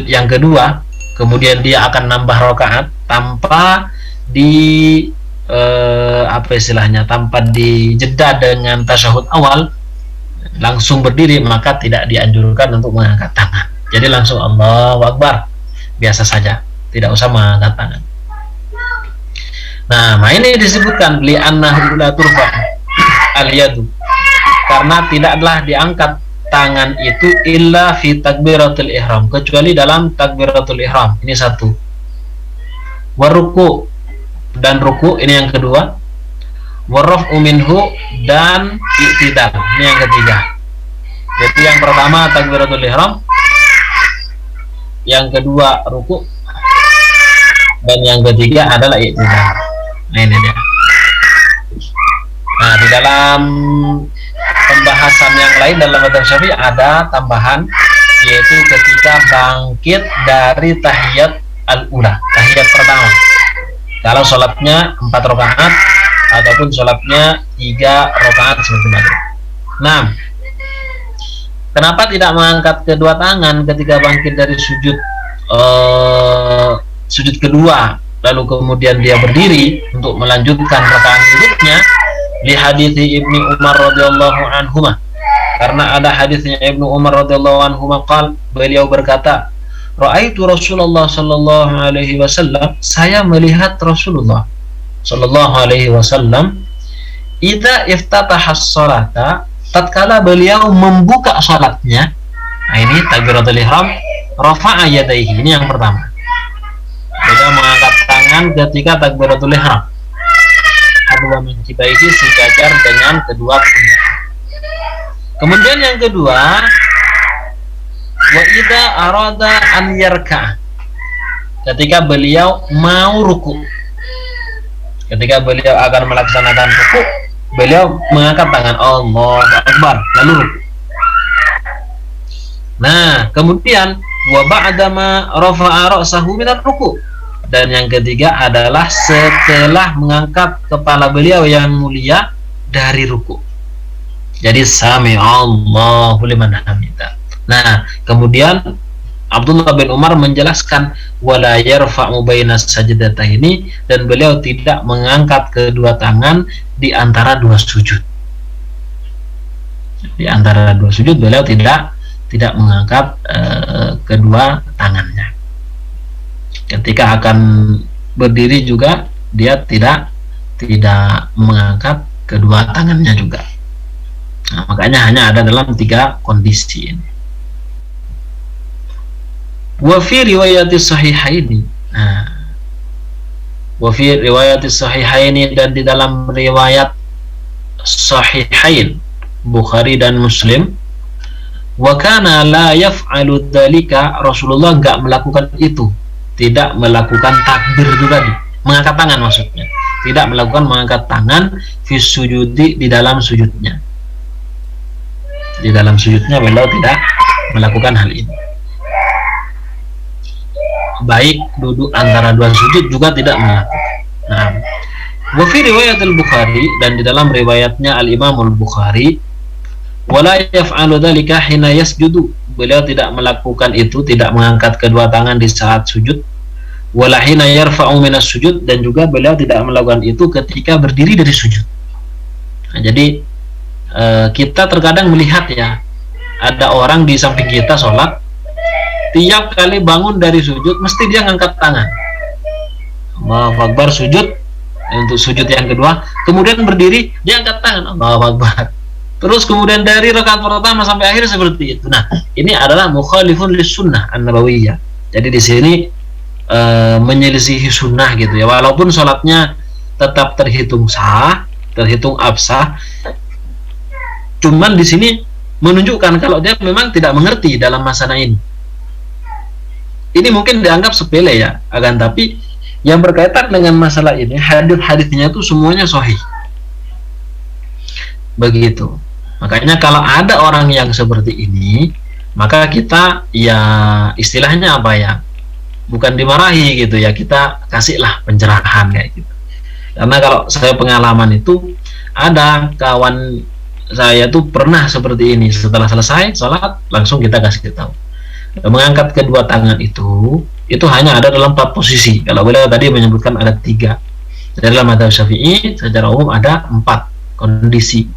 yang kedua, kemudian dia akan nambah rakaat tanpa di tanpa dijeda dengan tasyahud awal, langsung berdiri, maka tidak dianjurkan untuk mengangkat tangan. Jadi langsung Allahu Akbar, biasa saja, tidak usah mengangkat tangan. Nah, ini disebutkan li'annahu la turfa al-yadu, karena tidaklah diangkat tangan itu illa fi takbiratul ihram, kecuali dalam takbiratul ihram. Ini 1. Waruku, dan ruku, ini yang kedua. Warraf'u minhu, dan i'tidal, ini yang ketiga. Jadi yang pertama takbiratul ihram, yang kedua ruku, dan yang ketiga adalah i'tidal. Nah, ini dia. Nah, di dalam pembahasan yang lain dalam mazhab Syafi'i ada tambahan, yaitu ketika bangkit dari tahiyat al-ula, tahiyat pertama. Kalau sholatnya 4 rakaat ataupun sholatnya 3 rakaat seperti maghrib. Nah, kenapa tidak mengangkat kedua tangan ketika bangkit dari sujud kedua, lalu kemudian dia berdiri untuk melanjutkan rakaat berikutnya? Li hadithi Ibnu Umar radhiyallahu anhuma, karena ada hadisnya Ibnu Umar radhiyallahu anhuma, beliau berkata, ra'aitu Rasulullah sallallahu alaihi wasallam, saya melihat Rasulullah sallallahu alaihi wasallam, idza iftataha as-salata, tatkala beliau membuka salatnya. Nah, ini takbiratul ihram, rafa'a yadayhi, ini yang pertama. Beliau mengangkat tangan ketika takbiratul ihram, kedua mankibaihi, sejajar dengan kedua pundak. Kemudian yang kedua, wa idza arada an yarka, ketika beliau mau ruku, ketika beliau akan melaksanakan ruku, beliau mengangkat tangan Allahu Akbar, lalu ruku. Nah, kemudian wa ba'dama rafa'a ra'sahu minal ruku'. Dan yang ketiga adalah setelah mengangkat kepala beliau yang mulia dari ruku'. Jadi sami Allahu liman hamidah. Nah, kemudian Abdullah bin Umar menjelaskan wala yarfa'u bainas sajdataini, dan beliau tidak mengangkat kedua tangan di antara dua sujud. Di antara dua sujud beliau tidak mengangkat kedua tangannya. Ketika akan berdiri juga dia tidak mengangkat kedua tangannya juga. Nah, makanya hanya ada dalam 3 kondisi ini. Wa fi riwayati sahihaini. Nah, wa fi riwayati sahihaini, dan di dalam riwayat sahihain Bukhari dan Muslim, wa kana la yaf'alu dzalika, Rasulullah enggak melakukan itu, tidak melakukan takbir itu tadi, mengangkat tangan maksudnya, tidak melakukan mengangkat tangan fi sujudi, di dalam sujudnya. Di dalam sujudnya beliau tidak melakukan hal ini. Baik duduk antara dua sujud juga tidak melakukan. Nah, wa fi riwayat al-Bukhari, dan di dalam riwayatnya al-Imam al-Bukhari, wala yaf'alu dzalika hina yasjudu, beliau tidak melakukan itu, tidak mengangkat kedua tangan di saat sujud, wala hina yarfa'u minas sujud, dan juga beliau tidak melakukan itu ketika berdiri dari sujud. Nah, jadi kita terkadang melihat ya, ada orang di samping kita sholat, tiap kali bangun dari sujud mesti dia ngangkat tangan, Allahu Akbar, sujud, untuk sujud yang kedua, kemudian berdiri dia angkat tangan, Allahu Akbar, terus kemudian dari rakaat pertama sampai akhir seperti itu. Nah, ini adalah mukhalifun lis sunnah an-nabawiyah. Jadi di sini menyelisihi sunnah gitu ya, walaupun sholatnya tetap terhitung sah, terhitung absah, cuman di sini menunjukkan kalau dia memang tidak mengerti dalam masalah ini. Ini mungkin dianggap sepele ya, akan tapi yang berkaitan dengan masalah ini, hadis-hadisnya itu semuanya sahih. Begitu. Makanya kalau ada orang yang seperti ini, maka kita ya istilahnya apa ya, bukan dimarahi gitu ya, kita kasihlah pencerahan kayak gitu. Karena kalau saya pengalaman itu, ada kawan saya tuh pernah seperti ini, setelah selesai sholat langsung kita kasih tahu, mengangkat kedua tangan itu hanya ada dalam 4 posisi. Kalau beliau tadi menyebutkan ada 3, dalam mazhab Syafi'i secara umum ada 4 kondisi: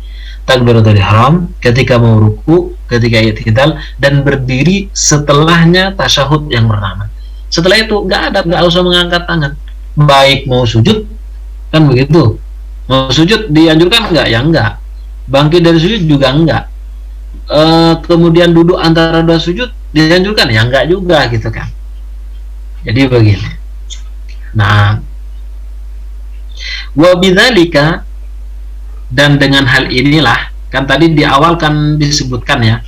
takbiratul ihram, ketika mau ruku, ketika i'tidal, dan berdiri setelahnya tasyahud yang pertama. Setelah itu nggak usah mengangkat tangan, baik mau sujud kan begitu, mau sujud dianjurkan nggak? Ya enggak. Bangkit dari sujud juga enggak. Kemudian duduk antara 2 sujud dianjurkan? Ya enggak juga gitu kan. Jadi begini. Nah, wa bidzalika, dan dengan hal inilah, kan tadi di awal kan disebutkan ya,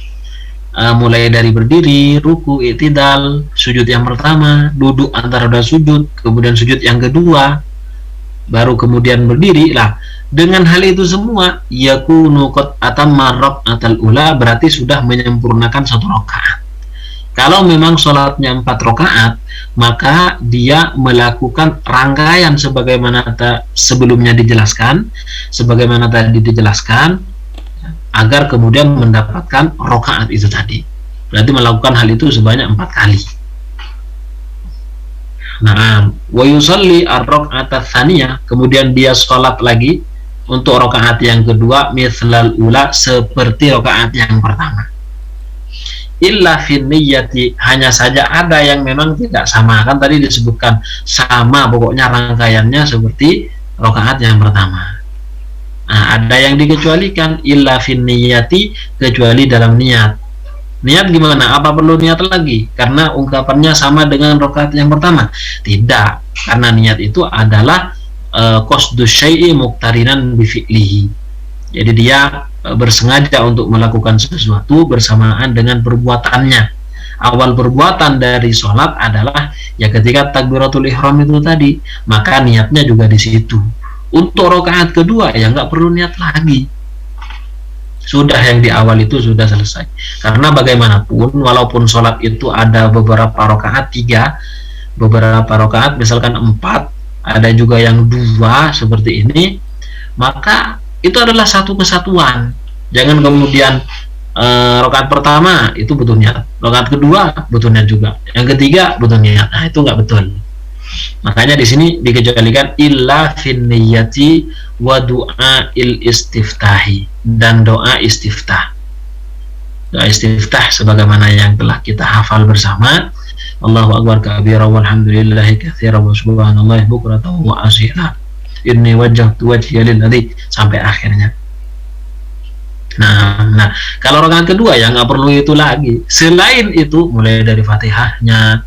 mulai dari berdiri, ruku, i'tidal, sujud yang pertama, duduk antara 2 sujud, kemudian sujud yang kedua, baru kemudian berdiri lah. Dengan hal itu semua, yakunu qad atamma raka'atal ula, berarti sudah menyempurnakan 1 rakaat. Kalau memang sholatnya 4 rakaat, maka dia melakukan rangkaian sebagaimana sebelumnya dijelaskan, sebagaimana tadi dijelaskan, agar kemudian mendapatkan rakaat itu tadi. Berarti melakukan hal itu sebanyak 4 kali. Nah, wa yusalli ar-raka'ata tsaniyah, kemudian dia sholat lagi untuk rakaat yang kedua, mithlal ula, seperti rakaat yang pertama. Illa fin niyyati, hanya saja ada yang memang tidak sama, kan tadi disebutkan sama, pokoknya rangkaiannya seperti rakaat yang pertama. Nah, ada yang dikecualikan, illa fin niyyati, kecuali dalam niat. Niat gimana? Apa perlu niat lagi? Karena ungkapannya sama dengan rakaat yang pertama? Tidak, karena niat itu adalah qasdus syai'i muqtarinan bi fi'lihi. Jadi dia bersengaja untuk melakukan sesuatu bersamaan dengan perbuatannya. Awal perbuatan dari sholat adalah ya ketika takbiratul ihram itu tadi, maka niatnya juga di situ. Untuk rakaat kedua ya nggak perlu niat lagi. Sudah yang di awal itu sudah selesai. Karena bagaimanapun, walaupun sholat itu ada beberapa rakaat, 3, beberapa rakaat misalkan 4, ada juga yang 2 seperti ini, maka itu adalah satu kesatuan. Jangan kemudian rakaat pertama itu butuh niat, rakaat kedua butuh niat juga, yang ketiga butuh niat. Nah, itu nggak betul. Makanya di sini dikecualikan illa fin niyyati wa du'a il istiftahi, dan doa istiftah. Doa istiftah sebagaimana yang telah kita hafal bersama. Allahu akbar kabira walhamdulillahi katsira wa subhanallahi bukratan wa asila. Inni wajjahtu wajhiya lilladzi, sampai akhirnya. Nah, kalau rakaat kedua ya nggak perlu itu lagi. Selain itu, mulai dari Fatihahnya,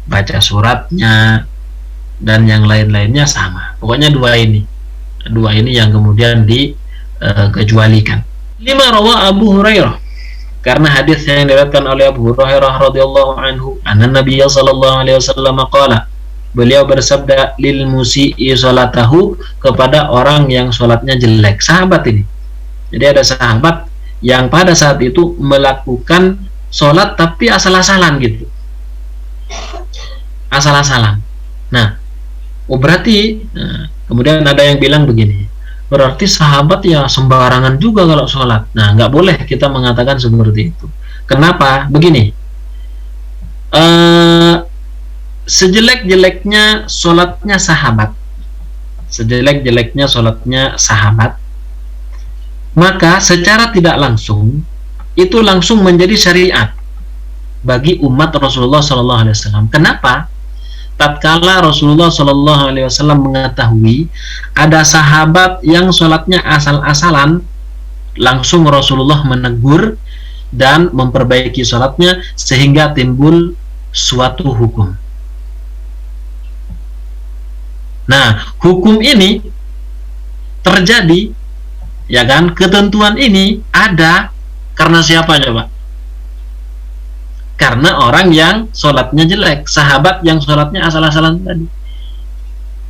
baca suratnya, dan yang lain-lainnya sama. Pokoknya dua ini yang kemudian dikecualikan. 5 rawa Abu Hurairah, karena hadis yang diriwayatkan oleh Abu Hurairah radhiyallahu anhu, anna Nabiy sallallahu alaihi wasallam qala, beliau bersabda, lil musii salatahu, kepada orang yang salatnya jelek. Sahabat ini. Jadi ada sahabat yang pada saat itu melakukan salat tapi asal-asalan gitu. Asal-asalan. Nah, berarti kemudian ada yang bilang begini, berarti sahabat ya sembarangan juga kalau sholat. Nah, nggak boleh kita mengatakan seperti itu. Kenapa? Begini, sejelek-jeleknya sholatnya sahabat, sejelek-jeleknya sholatnya sahabat, maka secara tidak langsung itu langsung menjadi syariat bagi umat Rasulullah SAW. Kenapa? Tatkala Rasulullah SAW mengetahui ada sahabat yang sholatnya asal-asalan, langsung Rasulullah menegur dan memperbaiki sholatnya sehingga timbul suatu hukum. Nah, hukum ini terjadi, ya kan? Ketentuan ini ada karena siapa coba? Karena orang yang sholatnya jelek, sahabat yang sholatnya asal-asalan tadi.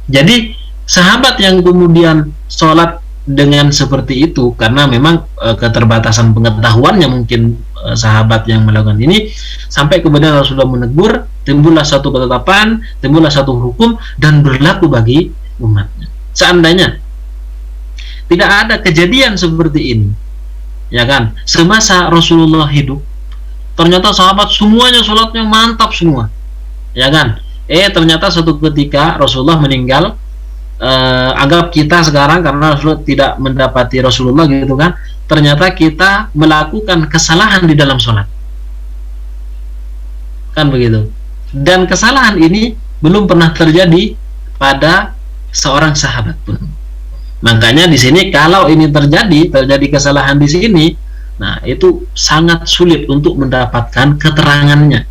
Jadi sahabat yang kemudian sholat dengan seperti itu, karena memang keterbatasan pengetahuannya mungkin sahabat yang melakukan ini, sampai kemudian Rasulullah menegur, timbullah satu ketetapan, timbullah satu hukum, dan berlaku bagi umatnya. Seandainya tidak ada kejadian seperti ini, ya kan, semasa Rasulullah hidup, ternyata sahabat semuanya sholatnya mantap semua, ya kan, ternyata suatu ketika Rasulullah meninggal, anggap kita sekarang karena Rasulullah tidak mendapati Rasulullah gitu kan, ternyata kita melakukan kesalahan di dalam sholat, kan begitu. Dan kesalahan ini belum pernah terjadi pada seorang sahabat pun. Makanya di sini kalau ini terjadi kesalahan di sini, nah itu sangat sulit untuk mendapatkan keterangannya.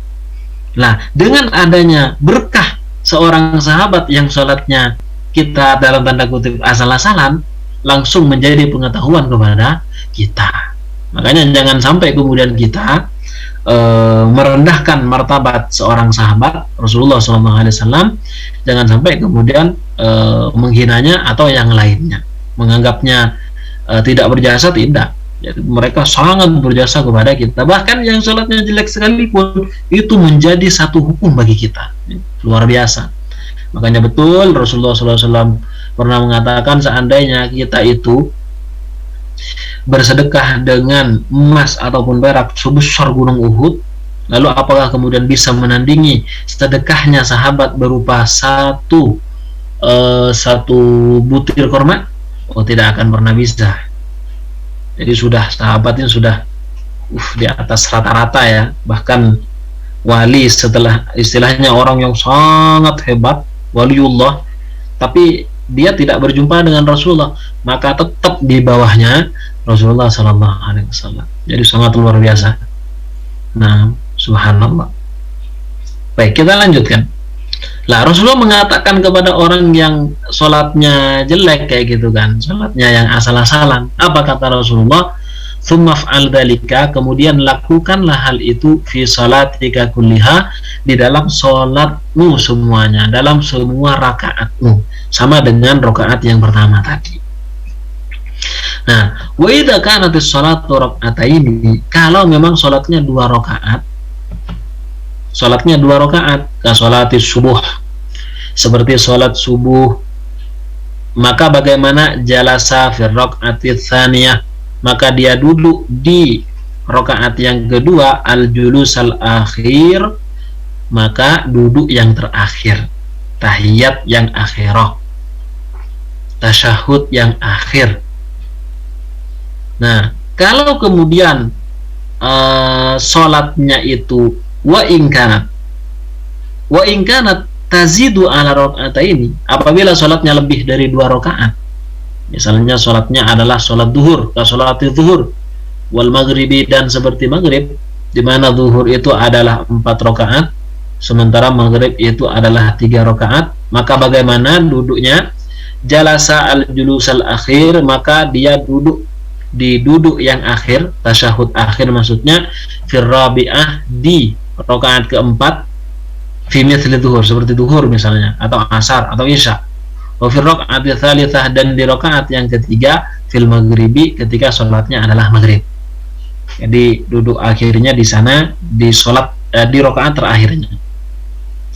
Nah, dengan adanya berkah seorang sahabat yang sholatnya kita dalam tanda kutip asal-asalan, langsung menjadi pengetahuan kepada kita. Makanya jangan sampai kemudian kita merendahkan martabat seorang sahabat Rasulullah SAW. Jangan sampai kemudian menghinanya atau yang lainnya, menganggapnya tidak berjasa. Tidak. Jadi mereka sangat berjasa kepada kita. Bahkan yang sholatnya jelek sekalipun itu menjadi satu hukum bagi kita. Luar biasa. Makanya betul Rasulullah SAW pernah mengatakan, seandainya kita itu bersedekah dengan emas ataupun perak sebesar gunung Uhud, lalu apakah kemudian bisa menandingi sedekahnya sahabat berupa satu butir korma? Oh, tidak akan pernah bisa. Jadi sudah sahabatnya sudah di atas rata-rata ya, bahkan wali, setelah istilahnya orang yang sangat hebat, waliullah, tapi dia tidak berjumpa dengan Rasulullah, maka tetap di bawahnya Rasulullah SAW. Jadi sangat luar biasa. Nah, subhanallah. Baik, kita lanjutkan. Lah, Rasulullah mengatakan kepada orang yang sholatnya jelek kayak gitu kan, sholatnya yang asal-asalan, apa kata Rasulullah? Tsumaf'al dzalika, kemudian lakukanlah hal itu fi shalatika kulliha, di dalam sholatmu semuanya, dalam semua rakaatmu, sama dengan rakaat yang pertama tadi. Nah, wa idza kanatis sholatu raka'ataini, kalau memang sholatnya 2 rakaat, sholatnya 2 rakaat, ka sholatis subuh, seperti sholat subuh, maka bagaimana? Jalasa fir raka'ati tsaniyah, maka dia duduk di rakaat yang kedua, al julusal akhir, maka duduk yang terakhir, tahiyat yang akhirah, tasyahud yang akhir. Nah, kalau kemudian sholatnya itu wa ingkanat tazidu ala raka'ataini, apabila sholatnya lebih dari 2 rakaat, misalnya sholatnya adalah sholat duhur, sholat duhur wal maghribi, dan seperti maghrib, di mana duhur itu adalah 4 rakaat, sementara maghrib itu adalah 3 rakaat, maka bagaimana duduknya? Jalasa al julusal akhir, maka dia duduk di duduk yang akhir, tasyahud akhir maksudnya, fir rabi'ah, di rakaat keempat, fi mithli duhur, seperti duhur misalnya, atau asar atau isya, wa fir rakaat tsalitsah, dan di rakaat yang ketiga, fil maghribi, ketika sholatnya adalah maghrib. Jadi duduk akhirnya di sana, di sholat di rakaat terakhirnya.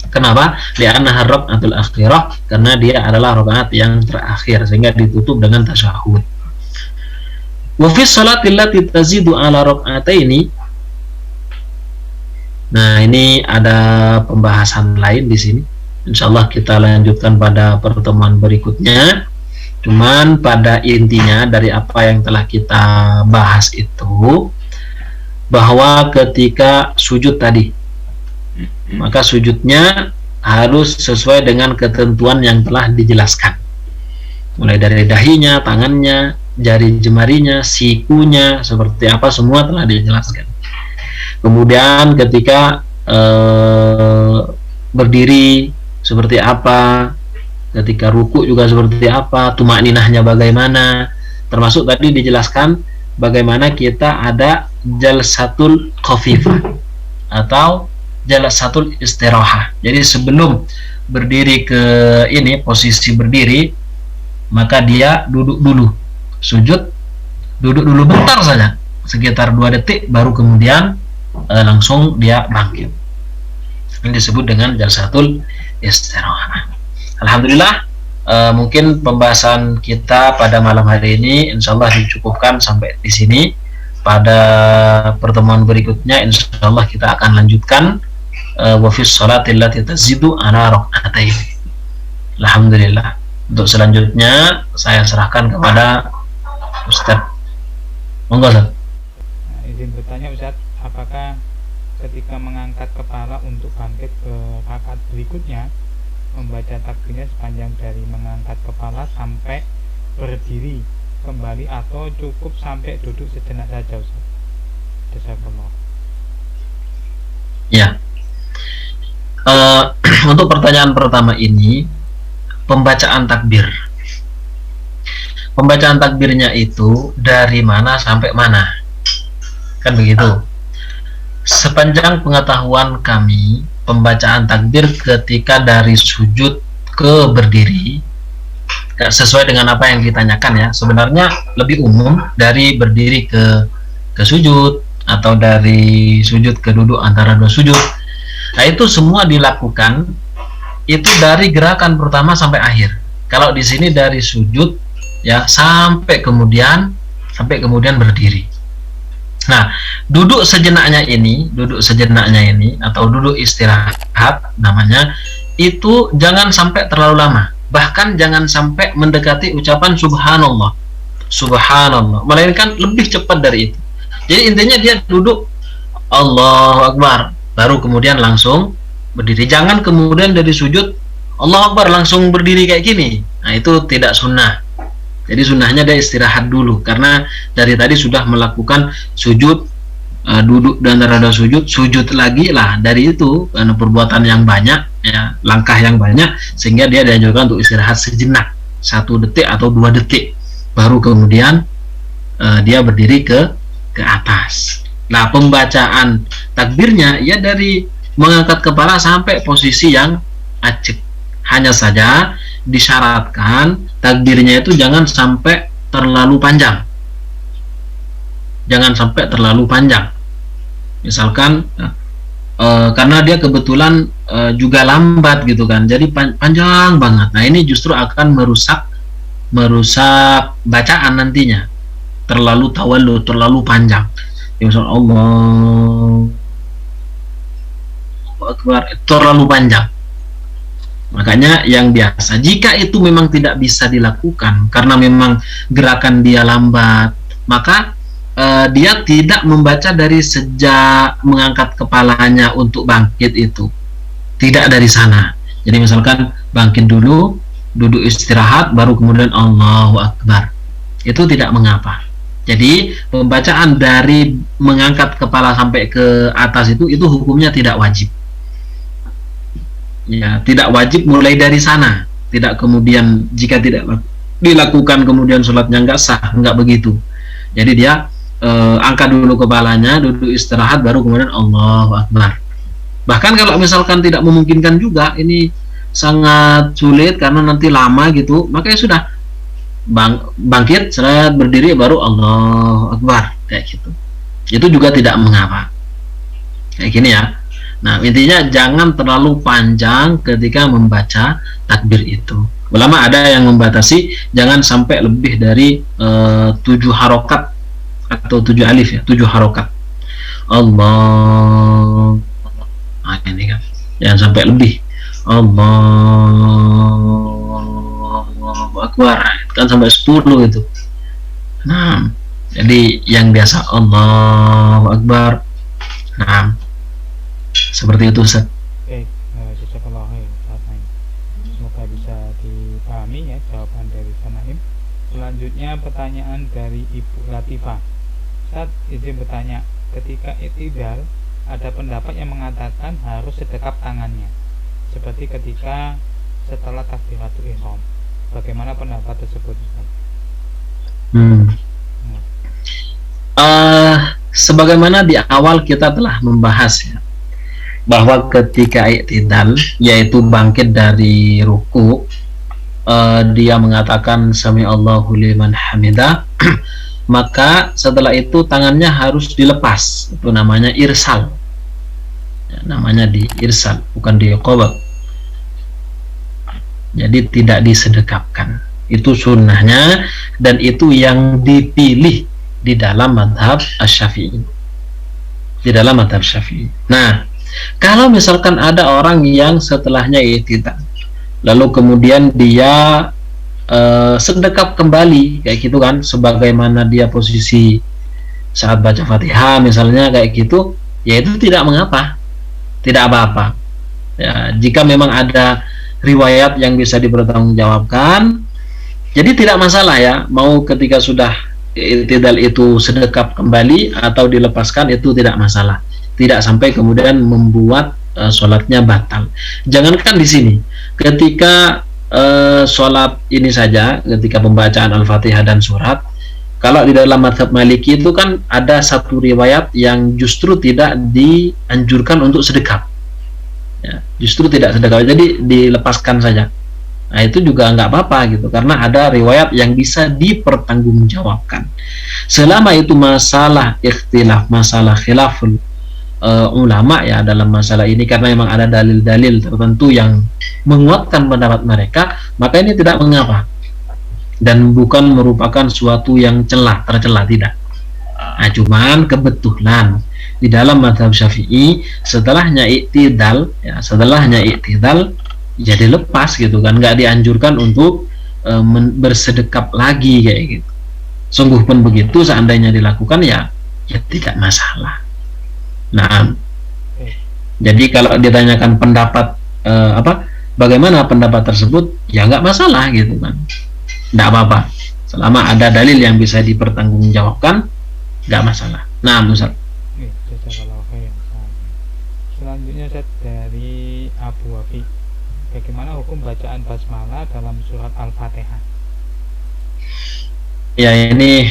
Kenapa? Li'anna raka'atul akhirah, karena dia adalah rakaat yang terakhir, sehingga ditutup dengan tasyahud. Wa fi sholati allati tazidu ala raka'ataini. Nah, ini ada pembahasan lain di sini. Insyaallah kita lanjutkan pada pertemuan berikutnya. Cuman pada intinya dari apa yang telah kita bahas itu, bahwa ketika sujud tadi, maka sujudnya harus sesuai dengan ketentuan yang telah dijelaskan, mulai dari dahinya, tangannya, jari jemarinya, sikunya, seperti apa, semua telah dijelaskan. Kemudian ketika berdiri seperti apa, ketika ruku juga seperti apa, tumakninahnya bagaimana, termasuk tadi dijelaskan bagaimana kita ada jalsatul khafifah atau jalsatul istirahah. Jadi sebelum berdiri ke ini, posisi berdiri, maka dia duduk dulu, sujud, duduk dulu bentar saja, sekitar 2 detik, baru kemudian langsung dia bangkit. Ini disebut dengan jalsatul istirahah. Alhamdulillah, mungkin pembahasan kita pada malam hari ini insyaallah dicukupkan sampai di sini. Pada pertemuan berikutnya insyaallah kita akan lanjutkan wa fi sholati allati tazidu ala raka'ataini. Alhamdulillah. Untuk selanjutnya saya serahkan kepada Ustaz. Monggo, Ustaz. Izin bertanya, Ustaz, apakah ketika mengangkat kepala untuk bangkit ke rakaat berikutnya membaca takbirnya sepanjang dari mengangkat kepala sampai berdiri kembali, atau cukup sampai duduk sejenak saja, Ustaz? Jazakallah. Ya. Untuk pertanyaan pertama ini, pembacaan takbir. Pembacaan takbirnya itu dari mana sampai mana? Kan begitu. Sepanjang pengetahuan kami, pembacaan takbir ketika dari sujud ke berdiri, sesuai dengan apa yang ditanyakan ya, sebenarnya lebih umum dari berdiri ke sujud, atau dari sujud ke duduk antara 2 sujud. Nah, itu semua dilakukan itu dari gerakan pertama sampai akhir. Kalau di sini dari sujud ya sampai kemudian berdiri. Nah, duduk sejenaknya ini atau duduk istirahat namanya, itu jangan sampai terlalu lama. Bahkan jangan sampai mendekati ucapan subhanallah, melainkan lebih cepat dari itu. Jadi intinya dia duduk Allahu Akbar, baru kemudian langsung berdiri. Jangan kemudian dari sujud Allahu Akbar langsung berdiri kayak gini. Nah, itu tidak sunnah. Jadi sunnahnya dia istirahat dulu, karena dari tadi sudah melakukan sujud, duduk dan rada sujud lagi lah, dari itu karena perbuatan yang banyak ya, langkah yang banyak, sehingga dia dianjurkan untuk istirahat sejenak, 1 detik atau 2 detik, baru kemudian dia berdiri ke atas. Nah, pembacaan takbirnya ya dari mengangkat kepala sampai posisi yang acik. Hanya saja disyaratkan takbirnya itu jangan sampai terlalu panjang. jangan sampai terlalu panjang. Misalkan karena dia kebetulan juga lambat gitu kan, jadi panjang banget. Nah ini justru akan merusak bacaan nantinya, terlalu tawallu, terlalu panjang. Misalnya Allah Akbar, terlalu panjang. Makanya yang biasa, jika itu memang tidak bisa dilakukan karena memang gerakan dia lambat, maka dia tidak membaca dari sejak mengangkat kepalanya untuk bangkit itu, tidak dari sana. Jadi misalkan bangkit dulu, duduk istirahat, baru kemudian Allahu Akbar, itu tidak mengapa. Jadi pembacaan dari mengangkat kepala sampai ke atas itu hukumnya tidak wajib. Ya, tidak wajib mulai dari sana. Tidak kemudian jika tidak dilakukan kemudian sholatnya nggak sah, nggak begitu. Jadi dia angkat dulu kepalanya, duduk istirahat, baru kemudian Allahu Akbar. Bahkan kalau misalkan tidak memungkinkan juga, ini sangat sulit karena nanti lama gitu, maka ya sudah bangkit, seret, berdiri, baru Allahu Akbar, kayak gitu. Itu juga tidak mengapa. Kayak gini ya. Nah intinya jangan terlalu panjang ketika membaca takbir itu. Ulama ada yang membatasi jangan sampai lebih dari 7 harokat atau 7 alif ya, 7 harokat. Allah, nah ini kan jangan sampai lebih. Allahu Akbar kan sampai 10 itu. Nah jadi yang biasa Allahu Akbar. Nah seperti itu Ustaz. Semoga bisa dipahami ya jawaban dari Sanaim. Selanjutnya pertanyaan dari Ibu Latifah. Ustaz izin bertanya, ketika i'tidal ada pendapat yang mengatakan harus sedekap tangannya seperti ketika setelah takbiratul ihram. Bagaimana pendapat tersebut Ustaz? Sebagaimana di awal kita telah membahas ya, bahwa ketika i'tidal yaitu bangkit dari ruku, dia mengatakan sami Allahu liman hamidah, maka setelah itu tangannya harus dilepas, itu namanya irsal ya, namanya di irsal, bukan di qabad. Jadi tidak disedekapkan, itu sunnahnya, dan itu yang dipilih di dalam madhab Asy-Syafi'i, di dalam madhab Syafi'i. Nah kalau misalkan ada orang yang setelahnya i'tidal lalu kemudian dia sedekap kembali kayak gitu kan, sebagaimana dia posisi saat baca Fatihah misalnya kayak gitu, ya itu tidak mengapa, tidak apa-apa ya, jika memang ada riwayat yang bisa dipertanggungjawabkan, jadi tidak masalah ya, mau ketika sudah i'tidal itu sedekap kembali atau dilepaskan, itu tidak masalah, tidak sampai kemudian membuat sholatnya batal. Jangankan di sini, ketika sholat ini saja, ketika pembacaan Al-Fatihah dan surat, kalau di dalam mazhab Maliki itu kan ada satu riwayat yang justru tidak dianjurkan untuk sedekap ya, justru tidak sedekap, jadi dilepaskan saja. Nah itu juga nggak apa-apa gitu, karena ada riwayat yang bisa dipertanggungjawabkan. Selama itu masalah ikhtilaf, masalah khilaful ulama ya dalam masalah ini, karena memang ada dalil-dalil tertentu yang menguatkan pendapat mereka, maka ini tidak mengapa dan bukan merupakan suatu yang tercela, tidak. Nah cuman kebetulan di dalam mazhab Syafi'i setelahnya i'tidal ya, jadi lepas gitu kan, nggak dianjurkan untuk bersedekap lagi kayak gitu. Sungguh pun begitu, seandainya dilakukan ya tidak masalah. Nah, jadi kalau ditanyakan pendapat bagaimana pendapat tersebut, ya nggak masalah gitu kan, nggak apa-apa, selama ada dalil yang bisa dipertanggungjawabkan, nggak masalah. Nah, Ustaz. Selanjutnya Ustaz dari Abu Wafi, bagaimana hukum bacaan basmalah dalam surat Al-Fatihah? Ya ini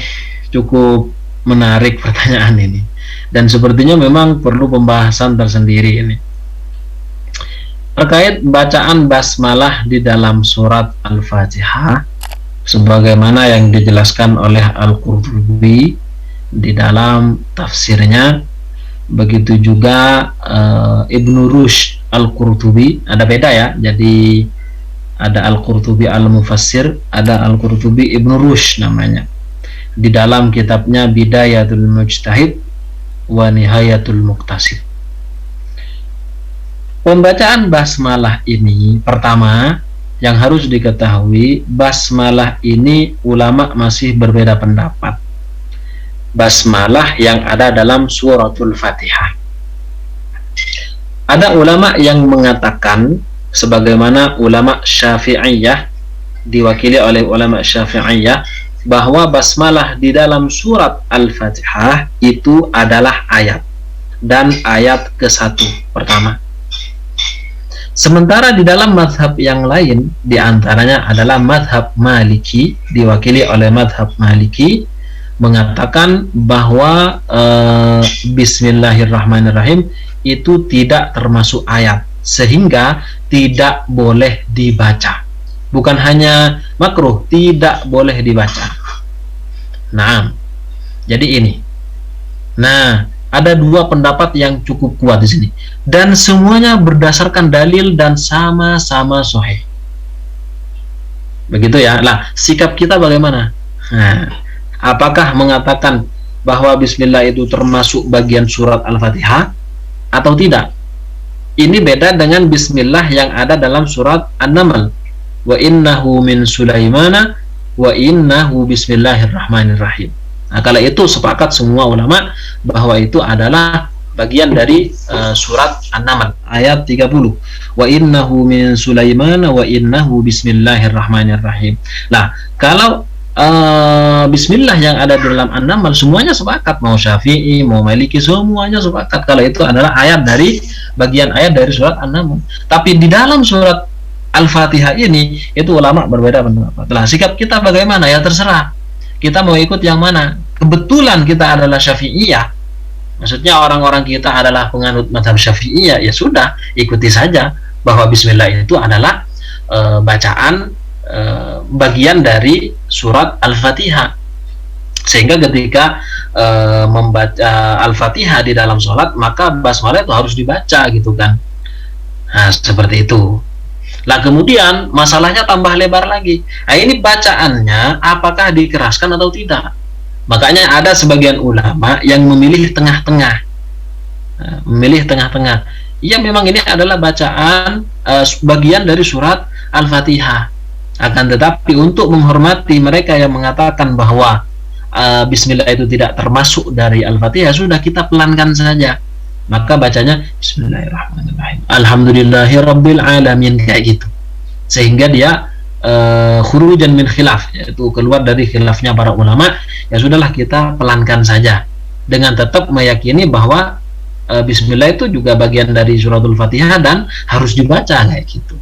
cukup menarik pertanyaan ini, dan sepertinya memang perlu pembahasan tersendiri ini terkait bacaan basmalah di dalam surat Al-Fatihah, sebagaimana yang dijelaskan oleh Al-Qurtubi di dalam tafsirnya. Begitu juga Ibnu Rushd Al-Qurtubi, ada beda ya, jadi ada Al-Qurtubi Al-Mufassir, ada Al-Qurtubi Ibnu Rushd namanya, di dalam kitabnya Bidayatul Mujtahid wa Nihayatul Muqtasid. Pembacaan basmalah ini, pertama yang harus diketahui, basmalah ini ulama masih berbeda pendapat. Basmalah yang ada dalam suratul Fatihah. Ada ulama yang mengatakan, sebagaimana ulama Syafi'iyah, diwakili oleh ulama Syafi'iyah, bahwa basmalah di dalam surat Al-Fatihah itu adalah ayat, dan ayat ke-1 pertama. Sementara di dalam mazhab yang lain, diantaranya adalah mazhab Maliki, diwakili oleh mazhab Maliki, mengatakan bahwa Bismillahirrahmanirrahim itu tidak termasuk ayat, sehingga tidak boleh dibaca. Bukan hanya makruh, tidak boleh dibaca. Nah, jadi ini. Nah, ada dua pendapat yang cukup kuat di sini, dan semuanya berdasarkan dalil dan sama-sama sahih. Begitu ya. Lah, sikap kita bagaimana? Nah, apakah mengatakan bahwa Bismillah itu termasuk bagian surat Al-Fatihah atau tidak? Ini beda dengan Bismillah yang ada dalam surat An-Naml. Wa innahu min Sulaimana wa innahu bismillahirrahmanirrahim. Nah, kalau itu sepakat semua ulama bahwa itu adalah bagian dari surat An-Naml ayat 30. Wa innahu min Sulaiman wa innahu bismillahirrahmanirrahim. Nah, kalau bismillah yang ada di dalam An-Naml semuanya sepakat, mau Syafi'i, mau Maliki, semuanya sepakat kalau itu adalah ayat dari bagian ayat dari surat An-Naml. Tapi di dalam surat Al-Fatihah ini itu ulama berbeda pendapat. Nah, sikap kita bagaimana? Ya terserah. Kita mau ikut yang mana? Kebetulan kita adalah Syafi'iyah, maksudnya orang-orang kita adalah penganut mazhab Syafi'iyah, ya sudah, ikuti saja bahwa Bismillah itu adalah bacaan bagian dari surat Al-Fatihah. Sehingga ketika membaca Al-Fatihah di dalam sholat, maka basmalah itu harus dibaca gitu kan. Nah, seperti itu. Lah kemudian masalahnya tambah lebar lagi. Nah, ini bacaannya apakah dikeraskan atau tidak? Makanya ada sebagian ulama yang memilih tengah-tengah. Nah, memilih tengah-tengah. Ya memang ini adalah bacaan bagian dari surat Al-Fatihah. Akan tetapi untuk menghormati mereka yang mengatakan bahwa Bismillah itu tidak termasuk dari Al-Fatihah, sudah kita pelankan saja. Maka bacanya Bismillahirrahmanirrahim, Alhamdulillahirabbil alamin, kayak gitu, sehingga dia khurujan min khilaf, yaitu keluar dari khilafnya para ulama. Ya sudahlah, kita pelankan saja dengan tetap meyakini bahwa Bismillah itu juga bagian dari suratul Fatihah dan harus dibaca kayak gitu.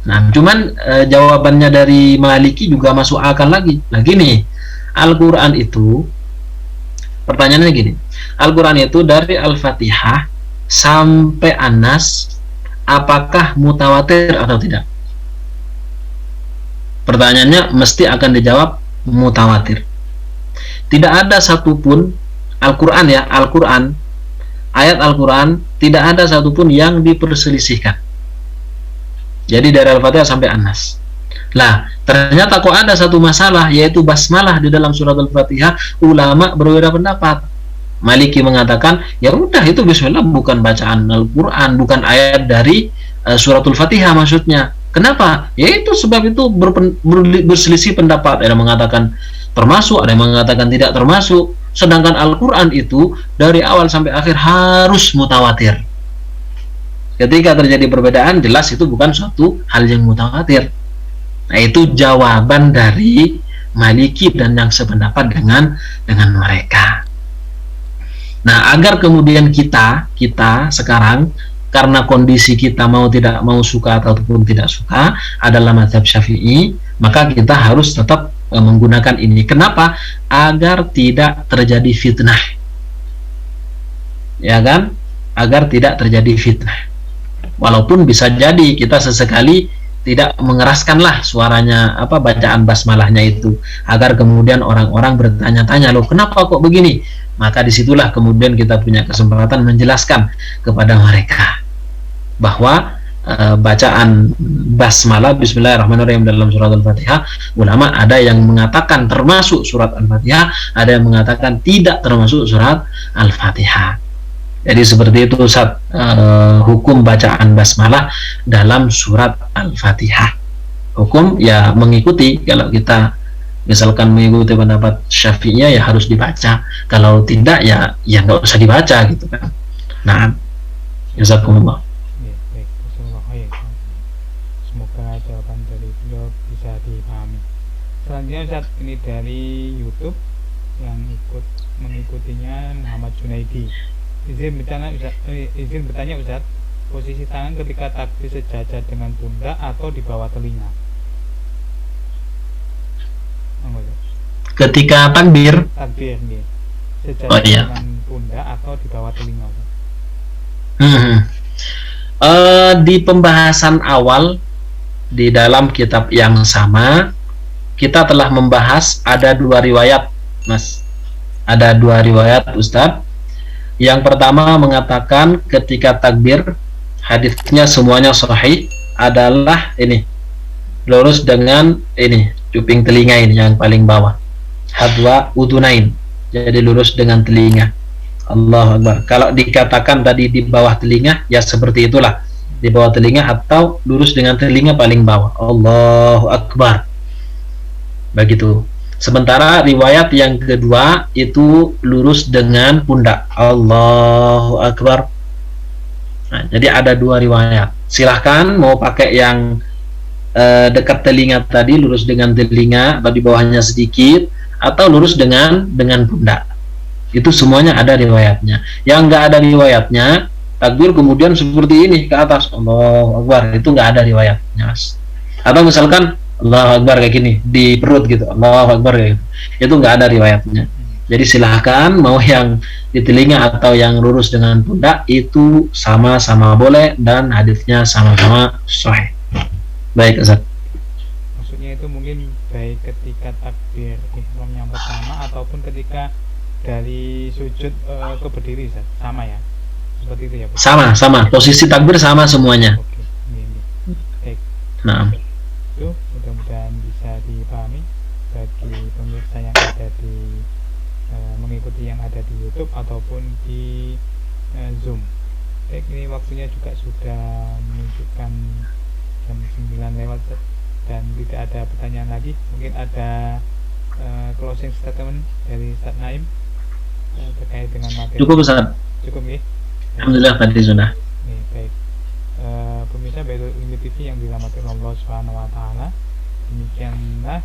Nah, cuman jawabannya dari Maliki juga masuk akal lagi. Nah gini, Al-Quran itu, pertanyaannya gini, Al-Quran itu dari Al-Fatihah sampai An-Nas apakah mutawatir atau tidak? Pertanyaannya mesti akan dijawab mutawatir. Tidak ada satupun Al-Quran, ya, Al-Quran, ayat Al-Quran tidak ada satupun yang diperselisihkan. Jadi dari Al-Fatihah sampai An-Nas. Lah, ternyata kok ada satu masalah, yaitu basmalah di dalam surat Al-Fatihah, ulama berbeda pendapat. Maliki mengatakan, ya udah itu Bismillah bukan bacaan Al-Quran, bukan ayat dari suratul Fatihah maksudnya. Kenapa? Ya itu sebab itu berselisih pendapat. Ada yang mengatakan termasuk, ada yang mengatakan tidak termasuk. Sedangkan Al-Quran itu dari awal sampai akhir harus mutawatir. Ketika terjadi perbedaan, jelas itu bukan suatu hal yang mutawatir. Nah, itu jawaban dari Maliki dan yang sependapat dengan mereka. Nah, agar kemudian kita sekarang, karena kondisi kita mau tidak mau, suka ataupun tidak suka adalah mazhab Syafi'i, maka kita harus tetap menggunakan ini. Kenapa? Agar tidak terjadi fitnah, ya kan? Agar tidak terjadi fitnah. Walaupun bisa jadi kita sesekali tidak mengeraskanlah suaranya apa bacaan basmalahnya itu, agar kemudian orang-orang bertanya-tanya, loh kenapa kok begini? Maka disitulah kemudian kita punya kesempatan menjelaskan kepada mereka bahwa bacaan basmalah Bismillahirrahmanirrahim dalam surat Al-Fatihah, ulama ada yang mengatakan termasuk surat Al-Fatihah, ada yang mengatakan tidak termasuk surat Al-Fatihah. Jadi seperti itu Ustaz, hukum bacaan basmalah dalam surat Al-Fatihah. Hukum ya mengikuti, kalau kita misalkan mengikuti pendapat Syafi'iyah ya harus dibaca, kalau tidak ya nggak usah dibaca gitu kan. Nah, jazakumullah. Ya, baik. Semoga jawaban dari beliau bisa dipahami. Selanjutnya Ustaz, ini dari YouTube yang ikut mengikutinya Muhammad Junaidi. Izin bertanya Ustaz, posisi tangan ketika takbir sejajar dengan pundak atau di bawah telinga? Ketika takbir Nih, sejajar dengan pundak atau di bawah telinga? Di pembahasan awal di dalam kitab yang sama kita telah membahas ada dua riwayat, Mas. Ada dua riwayat Ustadz. Yang pertama mengatakan ketika takbir, hadisnya semuanya sahih, adalah ini, lurus dengan ini cuping telinga ini yang paling bawah, hadwa udunain, jadi lurus dengan telinga. Allahu Akbar. Kalau dikatakan tadi di bawah telinga, ya seperti itulah, di bawah telinga atau lurus dengan telinga paling bawah. Allahu Akbar. Begitu. Sementara riwayat yang kedua itu lurus dengan pundak. Allahu Akbar. Nah, jadi ada dua riwayat. Silahkan mau pakai yang dekat telinga tadi, lurus dengan telinga, di bawahnya sedikit, atau lurus dengan pundak. Itu semuanya ada riwayatnya. Yang enggak ada riwayatnya, takbir kemudian seperti ini ke atas, Allahu Akbar, itu enggak ada riwayatnya. Atau misalkan Allahu Akbar kayak gini di perut gitu, Allahu Akbar kayak gitu, itu nggak ada riwayatnya. Jadi silahkan mau yang di telinga atau yang lurus dengan pundak, itu sama-sama boleh dan hadisnya sama-sama sahih. Baik Ustaz. Maksudnya itu mungkin baik ketika takbir ihram yang pertama ataupun ketika dari sujud ke berdiri, Ustaz. Sama ya, seperti itu ya, sama posisi takbir sama semuanya. Oke. Baik. Nah, itu mudah-mudahan bisa dipahami bagi pemirsa yang ada di mengikuti yang ada di YouTube ataupun di Zoom. Baik, ini waktunya juga sudah menunjukkan jam 9 lewat dan tidak ada pertanyaan lagi. Mungkin ada closing statement dari Ustaz Naim terkait dengan materi. Cukup Ustaz. Cukup ya. Alhamdulillah tadi sudah. Baik. Pemirsa Baitul Ilmi TV yang dirahmati Allah Subhanahu wa taala, demikianlah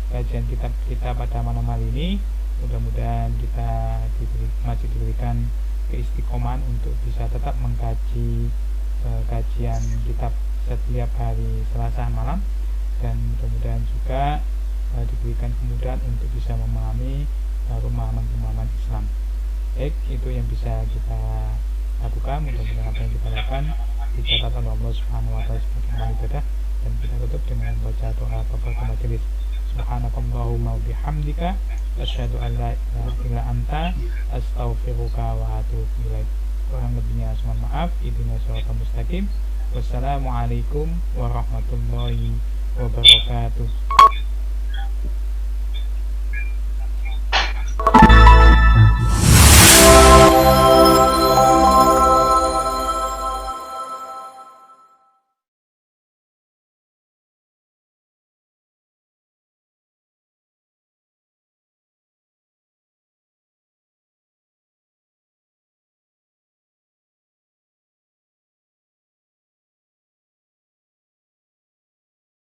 kajian kitab kita pada malam hari ini. Mudah-mudahan kita masih diberikan keistiqomahan untuk bisa tetap mengkaji kajian kitab setiap hari Selasa malam, dan mudah-mudahan juga diberikan kemudahan untuk bisa memahami pemahaman Islam. Baik, itu yang bisa kita lakukan. Mudah-mudahan apa yang kita lakukan dicatat oleh Allah Subhanahu wa taala sebagai amal ibadah, dan kita tutup dengan membaca doa kafaratul majelis. Subhanakallahumma wa bihamdika asyhadu an la ilaha illa anta astaghfiruka wa atubu ilaik. Kurang lebihnya mohon maaf. Ihdinas shiratal mustaqim. Wassalamualaikum warahmatullahi wabarakatuh.